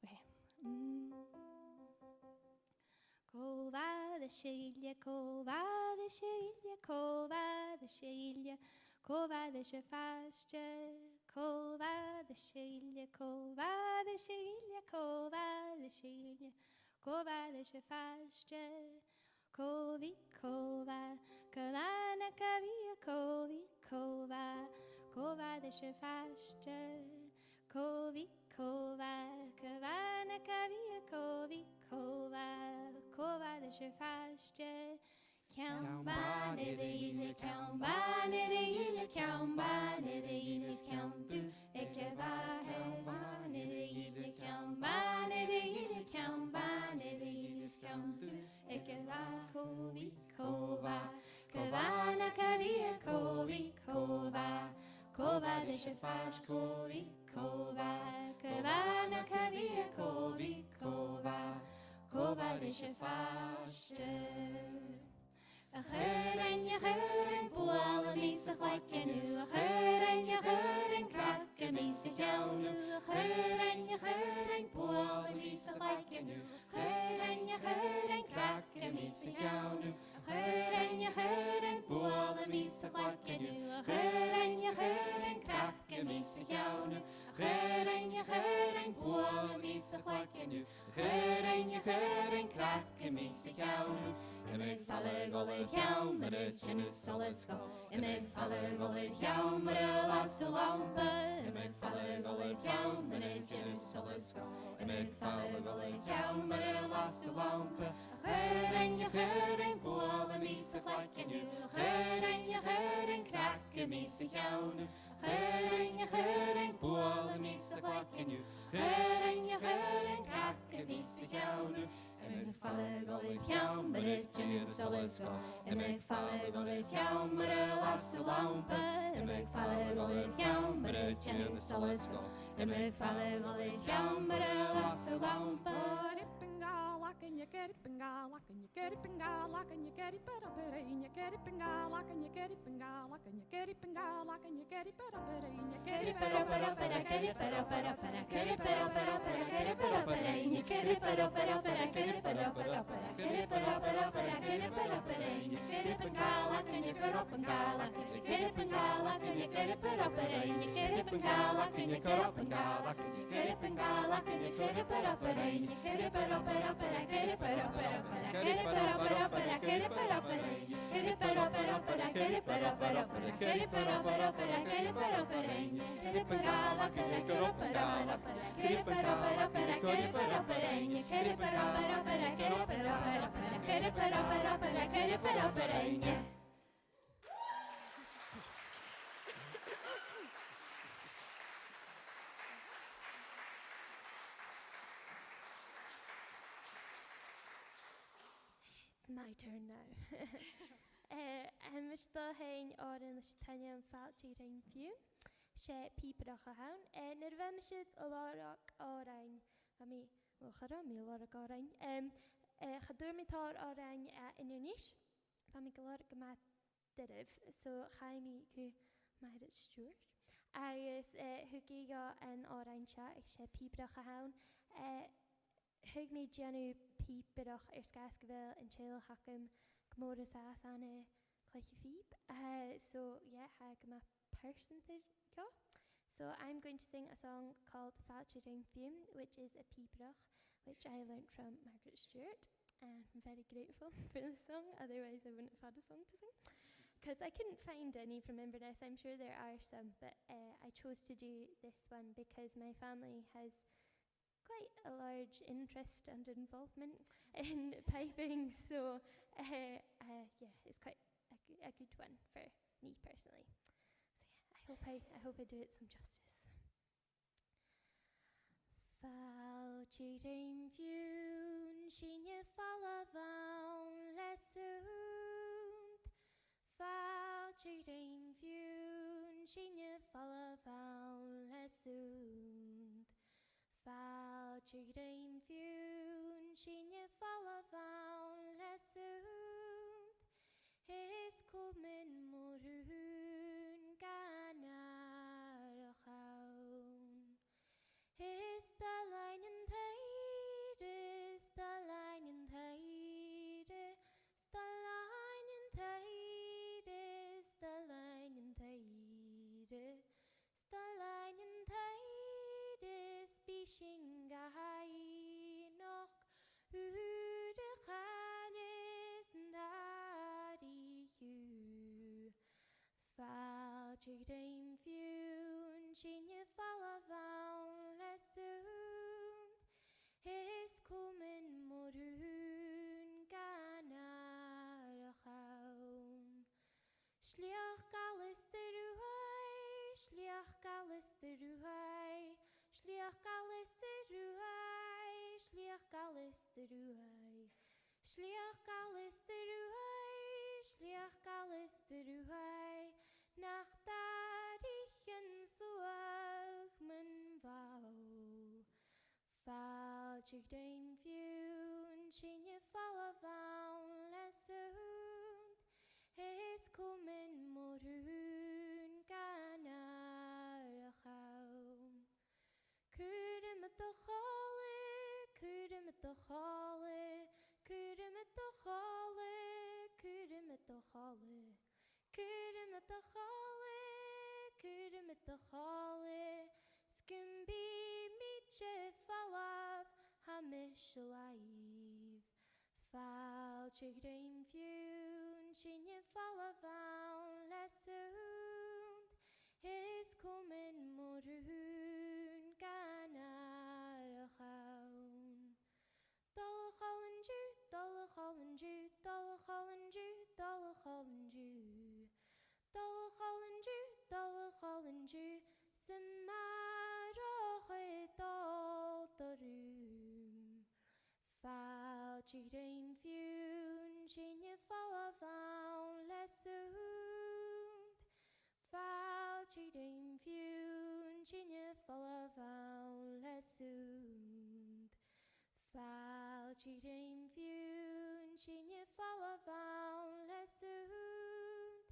Okay. Cova de Shelia, Cova de Shelia, Cova de Shelia, Cova de Shefaste, Cova de Shelia, Cova de Shelia, Cova de Shelia, Cova de Shefaste, Covi, Cova, Cavana Cavia, Covi, Cova, Cova de Shefaste, Covi, Cova, Cavana Cavia, Covi, Cova, Cova de Shefaste, Countbane de ilha, Countbane de ilha, Countbane de ilha, Countu, Ekevahevane de ilha, Countbane de ilha, Countbane de ilha, Countu, Ekevah, Covi, Cova, Cavana Cavia, Covi, Cova, Cova de Shefash, Covi, Cova, Cavana Cavia, Covi, Cova, Cobad is a faste. A chur bwal a mis a chwaicenu. A chur crack a mis a chiawnu. A chur bwal a mis a chwaicenu. Chur crack a mis a chiawnu. A chur bwal a mis a chwaicenu. A chur crack a mis a chiawnu. Chur bwal a mis a chwaicenu. Chur crack a mis a chiawnu. Imig falle golle chiaw met a chinnu solisco. Imig falle golle chiaw met a lasso lampe. Imig falle golle chiaw met a chinnu solisco. Imig falle golle chiaw met a lasso lampe. Chur bwal a mis a chwaicenu. Chur crack a mis a chiawnu. Chur bwal a mis a chwaicenu. Chur crack a mis a chiawnu. Imig falle golle chiaw met a chinnu solisco. Imig falle golle chiaw met a lasso lampe. Imig falle golle chiaw met a chinnu solisco. Imig falle golle chiaw met a lasso lampe. Can you get it, Bengala? Can you get it, Bengala? Can you get it better, better? Can you get it, Bengala? Can you get it, Bengala? Can you get it, Bengala? Can you get it better, better? Can you get it better, better, better? Get it better, better, better? Get it better, better, better? Get it better, better? Can you get it better, better, better? Get it better, better, better? Get it better, better, better? Get it better, better? Can you get it, Bengala? Can you get up, Bengala? Can you get it, Bengala? Can you get it better, better? Can you get it, Bengala? Can you get up, Bengala? Can you get it, Bengala? Can you get it better, better? Can you get it better, better, better? Get it better, better, better. Get it better, better, better. Get it better, better. Get it better, better, better. Get it better, better, better. Get it better, better, better. Get it better, better. Get it Bengala, can you get up, better, better? Get it better, better, better. Get it better, better. Get it better, better, better. Get it better, better, better. Get it better, better, better. Get it better, better. My turn now. I'm still hanging on in the Tanya Falchi Rain View. She people a haun. Nervemishit a lot orain. I mean, well, Harami a lot of orain. Hadurmitar orain in your niche. Family a lot of gamat deriv. So, Jaime who Maighread Stìubhart. I who giga an orain chat. She people a haun. Hug me Janu Pieperach Skaskaville and Chail Hakum Gmora Sasana Clechifieb. So yeah, hag my person there. So I'm going to sing a song called Falchering Fume, which is a Pieperach, which I learned from Maighread Stìubhart. And I'm very grateful for the song, otherwise I wouldn't have had a song to sing. Because I couldn't find any from Inverness. I'm sure there are some, but I chose to do this one because my family has quite a large interest and involvement in piping, so yeah, it's quite a good one for me personally. So yeah, I hope I do it some justice. Falchering Fume, Shinye Fallavaun Lesund. Falchering Fume, Shinye Fallavaun Lesund. Falchering Fume, Shinye Fallavaun Lesund. His Kumin Morun Ganar Chaun. Is the line in Thaide, is the line in Thaide, is the line in Thaide, is the line in Thaide, is the line in Thaide, Spishingai noch Ude Chalis Nari you. Falchering Fume, Shinye Fallavaun Lesund. His Kumin Morun Ganar Chaun. Shliach Galis Teruhai, Shliach Galis Teruhai, Shliach Galis Teruhai, Shliach Galis Teruhai, Shliach Galis Teruhai, Shliach Galis Teruhai, nach Darichen Suach Men Vau. Falchering Fume, sin je falla vaun lesund, is komen morun ganar a chaun. Kudde met de challe, kudde met de challe, kudde met de challe, kudde met de challe, kudde met de challe, kudde met de challe, skimbi mietje falav, hamish alive. Fal chigrein fjun, sinje falav lesund, is komen morun ganar a chaun. Dalla challen Jew, dalla challen Jew, dalla challen Jew, dalla challen Jew. Dalla challen Jew, dalla challen Jew, Samaroche dal darum. Fal chigrein fjun, sinje falla vaun lesund. Fal chigrein fjun, sinje falla vaun lesund. Fal chigrein fjun, sinje falla vaun lesund.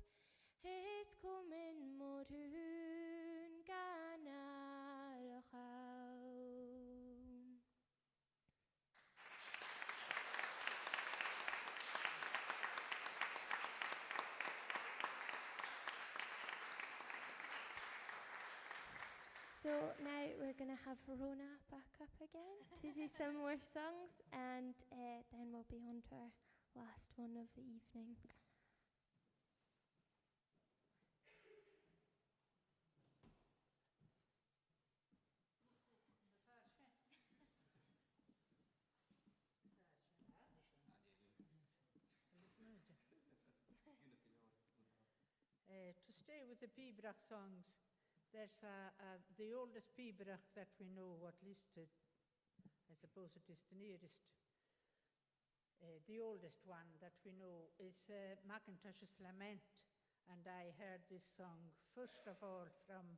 Is komen morun ganar a chaun. So now we're going to have Rona back up again to do some more songs, and then we'll be on to our last one of the evening. To stay with the Peabrach songs, there's the oldest Peabrach that we know, at least I suppose it is the nearest. The oldest one that we know is Macintosh's Lament, and I heard this song first of all from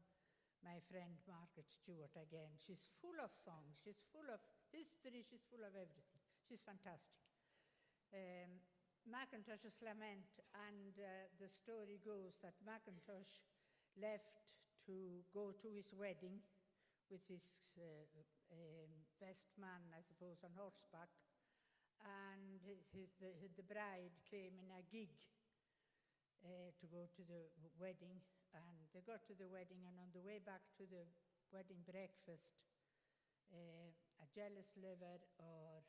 my friend Margaret Stewart again. She's full of songs, she's full of history, she's full of everything. She's fantastic. Macintosh's Lament, and the story goes that Macintosh left to go to his wedding with his best man, I suppose, on horseback, and the bride came in a gig to go to the wedding, and they got to the wedding, and on the way back to the wedding breakfast, a jealous lover or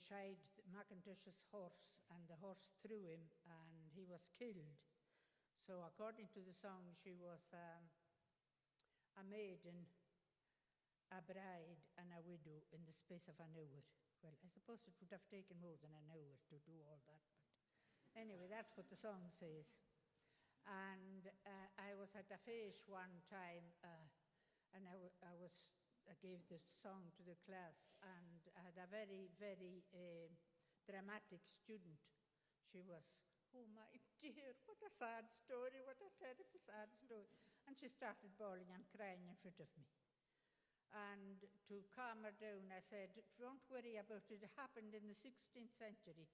chaidh Macintosh's horse, and the horse threw him, and he was killed. So according to the song, she was a maiden, a bride, and a widow in the space of an hour. Well, I suppose it would have taken more than an hour to do all that, but anyway, that's what the song says. And I was at a feast one time, and I gave the song to the class, and I had a very, very dramatic student. She was, oh my dear, what a sad story, what a terrible sad story. And she started bawling and crying in front of me. And to calm her down, I said, don't worry about it, it happened in the 16th century.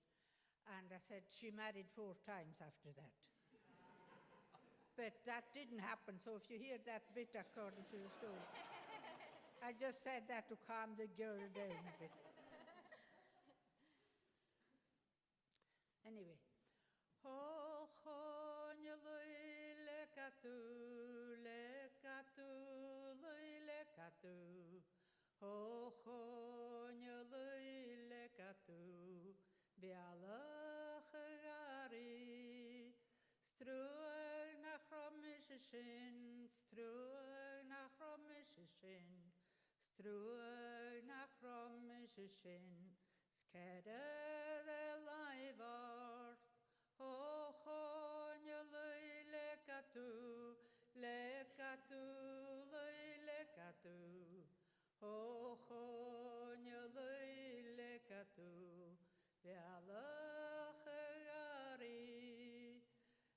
And I said, she married 4 times after that. But that didn't happen, so if you hear that bit according to the story, I just said that to calm the girl down a bit. Anyway. Oh, le catu, le catu, le catu. Oh, le catu, biala chagari. Strug nach romische Shin, strug nach romische Shin, strug nach romische Shin, skedde de Lightfoot, oh, le catu, le catu, le catu, oh, le catu, biala chagari.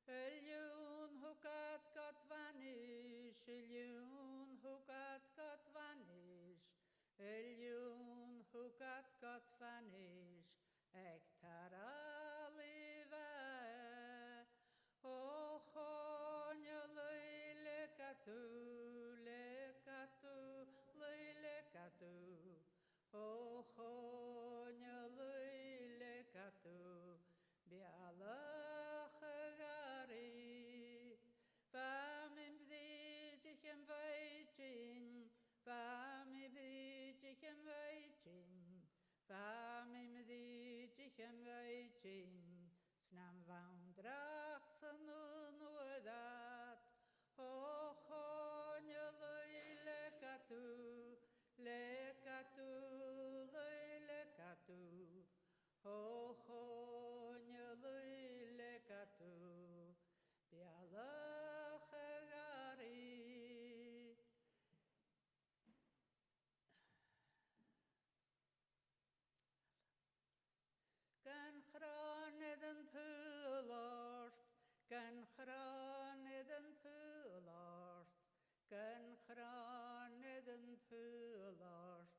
Elion hukat got vanish, Elion hukat got vanish, Elion hukat God fanish ag taraliva o chonya leile katu o chonya leile katu bialach gari fam im vdichem vaichin fam im vdichem vaichin fam im vdichem vaichin snam vaundrach sanun wadat o chonya leile katu lekatu o chonya leile katu bialach gari gan chraneden tulorst gan chraneden tulorst gan chraneden tulorst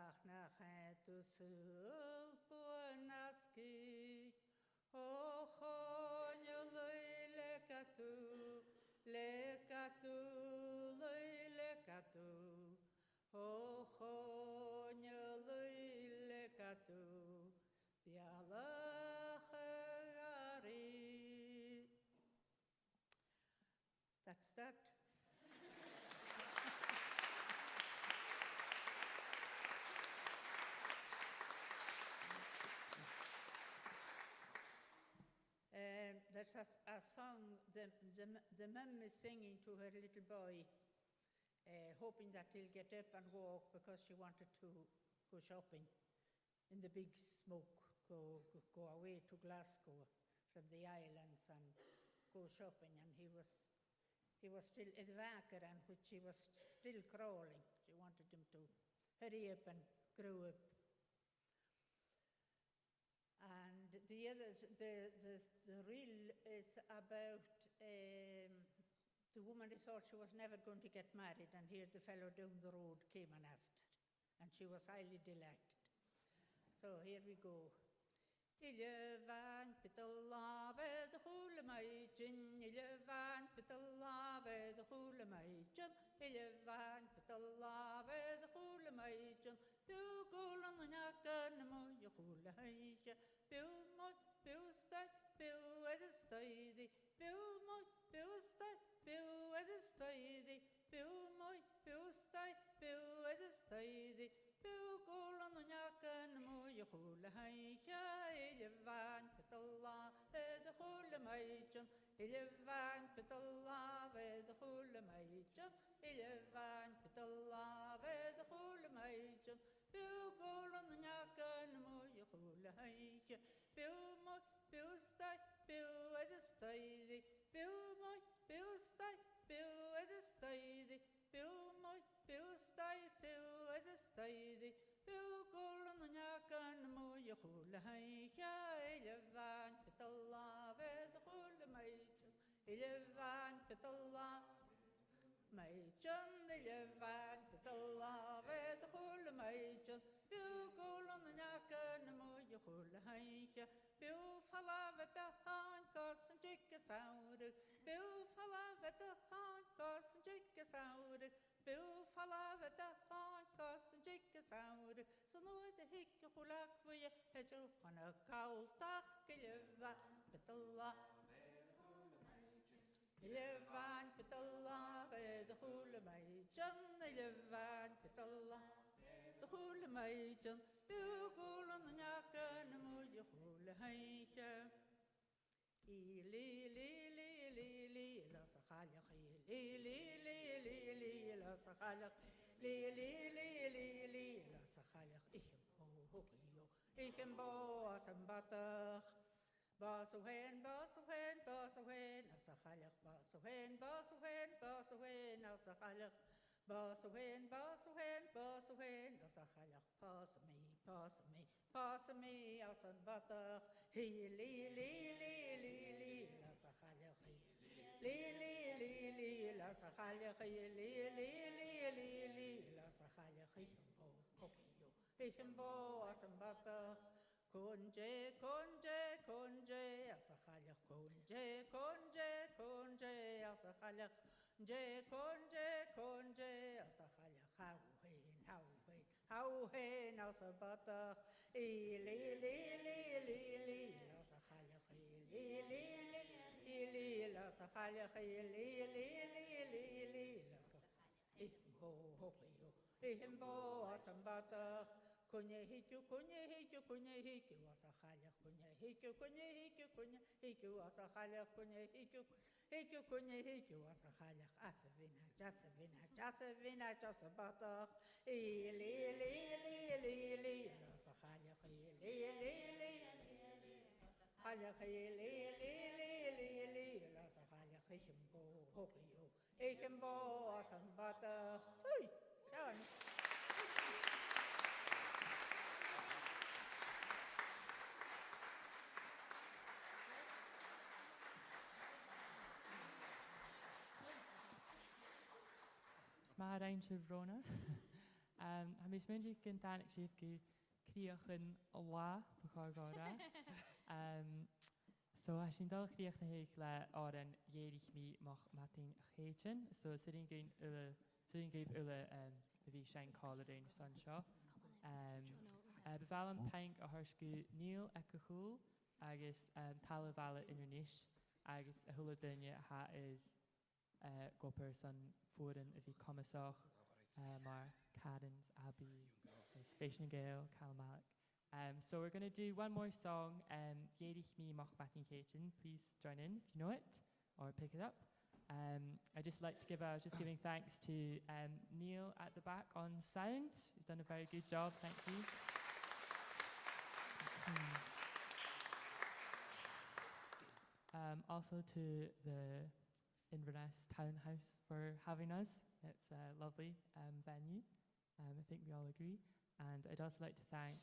ach nach etu sul buenaski o chonya leile katu o chonya leile katu bialach gari. That's that. There's a song the mum is singing to her little boy, hoping that he'll get up and walk because she wanted to go shopping in the big smoke, go away to Glasgow from the islands and go shopping. And he was still at Vaker, and which he was still crawling. She wanted him to hurry up and grow up. And the other, the reel is about the woman who thought she was never going to get married, and here the fellow down the road came and asked her, and she was highly delighted. So here we go. Iljevan pitallave de hule maichin, iljevan pitallave de hule maichin, iljevan pitallave de hule maichin, biu golan nyakan mo je hule haisha, biu mo biu stad, biu edestaidi, biu mo biu stad, biu edestaidi, biu mo biu stad, biu edestaidi. Biu golan nyakan mo je hule haisha, iljevan pitallave de hule maichin, iljevan pitallave de hule maichin, iljevan pitallave de hule maichin, biu golan nyakan mo je hule haisha, biu mo biu stad, biu edestaidi, biu mo biu stad, biu edestaidi, biu mo biu stad, biu edestaidi, biu golan nyakan mo je hule haisha, iljevan pitallave de hule maichin, iljevan pitallave maichin, iljevan pitallave de hule maichin, biu golan nyakan mo je hule haisha, biu fallave de han kossen jikke saurig, biu fallave de han kossen jikke saurig, biu fallave de han kossen jikke saurig, så nå det hikke hulak hvor jeg hedder hana kaultak, iljevan pitallave iljevan pitallave de hule maichin, iljevan pitallave de hule maichin, biu golan nyakan mo je hule haisha. Li la sakhalak, li la sakhalak, li la sakhalak, ich bo asam batach. Basuhen, asakhalak, basuhen, asakhalak, basuhen, asakhalak, pass me, asan batach, li, asakhalak, li, asakhalak, li, asakhalak, ich yn bo as yn batach. Cwnje, cwnje, cwnje, as y chaliach. Cwnje, cwnje, cwnje, as y chaliach. Cwnje, cwnje, cwnje, as y chaliach. Hau hen, as y batach. Ili, as y chaliach. Ili, as y chaliach. Ili, as y ich yn bo as yn batach. Cwnye higiw, as a chaliach. Cwnye higiw, as a chaliach. Cwnye higiw, as a chaliach. As y vinach, as y batach. Ili, as a chaliach. Ili, chaliach. Ili, as a chaliach. Ich yn bo as yn batach. Ui, iawn. Sma'r ein sy'n Rona. A mis mynd i gyntanig sydd criach yn la bwchor gora. So as sy'n dal criach na heich le oren ierig mi mach mating cheityn. So sy'n gyn ule fi siain colar ein son sio. Befalam tank a harsgu Neil Ecachul agus Talla Bhaile Inbhir Nis agus a hula dynia ha idd goper son Fuaran if he commissach mar cadens Abby is Fashion Gale Calmalic. So we're going to do one more song, Ierig mi mach matin Caitin. Please join in if you know it or pick it up. I'd just like to giving thanks to Neil at the back on sound. He's done a very good job, thank you. Also to the Inverness Town Hall for having us. It's a lovely venue, I think we all agree. And I'd also like to thank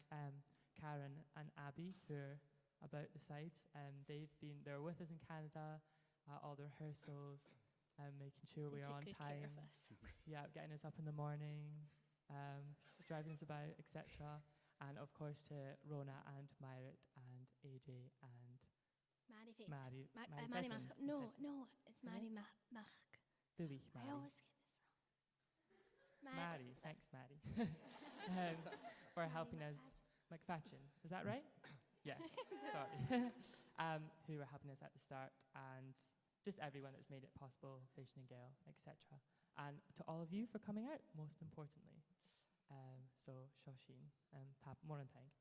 Karen and Abby who are about the sides. They're with us in Canada, all the rehearsals, making sure we're on time. Yeah, getting us up in the morning, driving us about, etc. And of course to Rona and Maighread and AJ and Maddie. No, it's Maddie Mach. Maddie. I always get this wrong. Maddie, thanks Maddie. For helping us. McFatchin, is that right? Yes, sorry. Who were helping us at the start, and just everyone that's made it possible, Fashion and Gale, etc. And to all of you for coming out, most importantly. So, Shoshin, tap more on thank.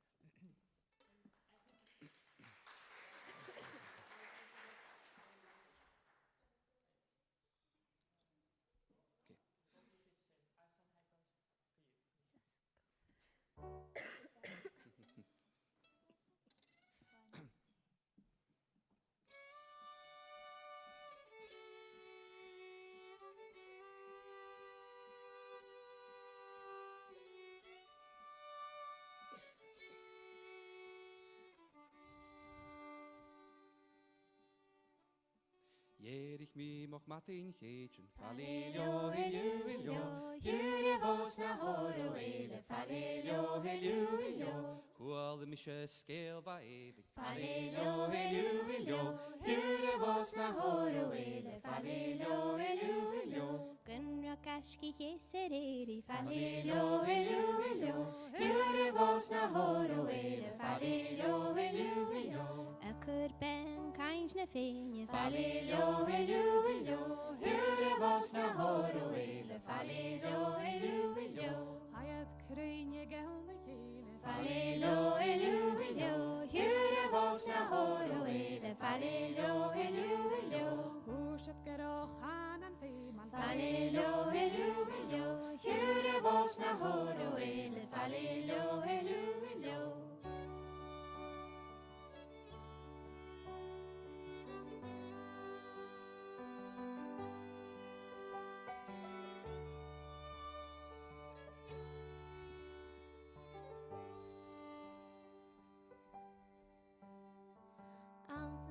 Ierig mi mach matin Caitin. Falilio, helio, Jure vos na horo ele. Falilio, helio, Hual mi se scale va evig. Falilio, helio, Jure vos na horo ele. Falilio, helio, Gunra kashki yesereri. Falilio, helio, Jure vos na horo ele. Falilio, helio, A could ben kains na fenje. Falilio, helio, Jure vos na horo ele. Falilio, helio, Chiad cruinne gael na chéile. Falilio, helio, Jure vos na horo ele. Falilio, helio, Húsat garo chan an féman. Falilio, helio, Jure vos na horo ele. Falilio, helio.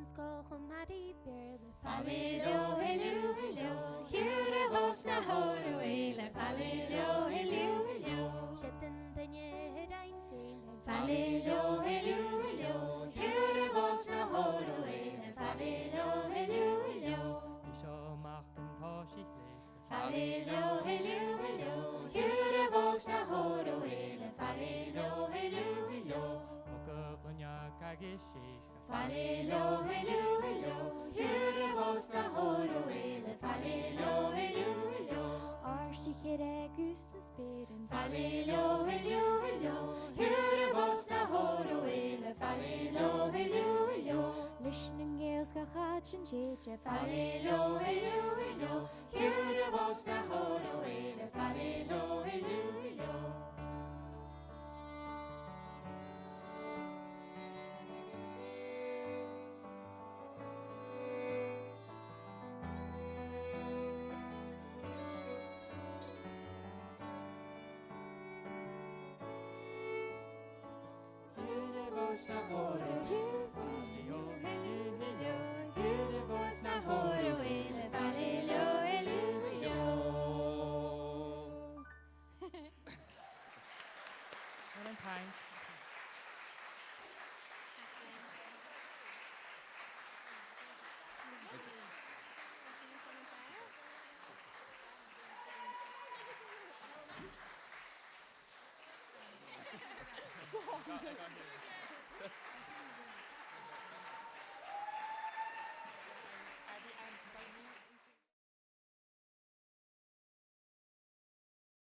Skolchum Maddie Beerle. Falilio, helio, Jure vos na horo ele. Falilio, helio, Shitten the nye hedain Fallilo, hello, hello, here was na horo ele. Fallilo, hello, hello. Isho machten toshich les. Fallilo, hello, hello, here was na horo ele. Fallilo, hello, hello. Kokoflonya kagishish. Fallilo, hello, hello, here was na horo ele. Fallilo, hello, hello. Arsichir agus na spérin. Fallilo, hello, hello, here was na horo ele. Fallilo, hello, hello. Lishning gales ga chachin jeje. Fallilo, hello, hello, here was na horo ele. Fallilo, hello, hello. Here was na horo, here was na horo ele. Fallilo, hello, hello. Valentine.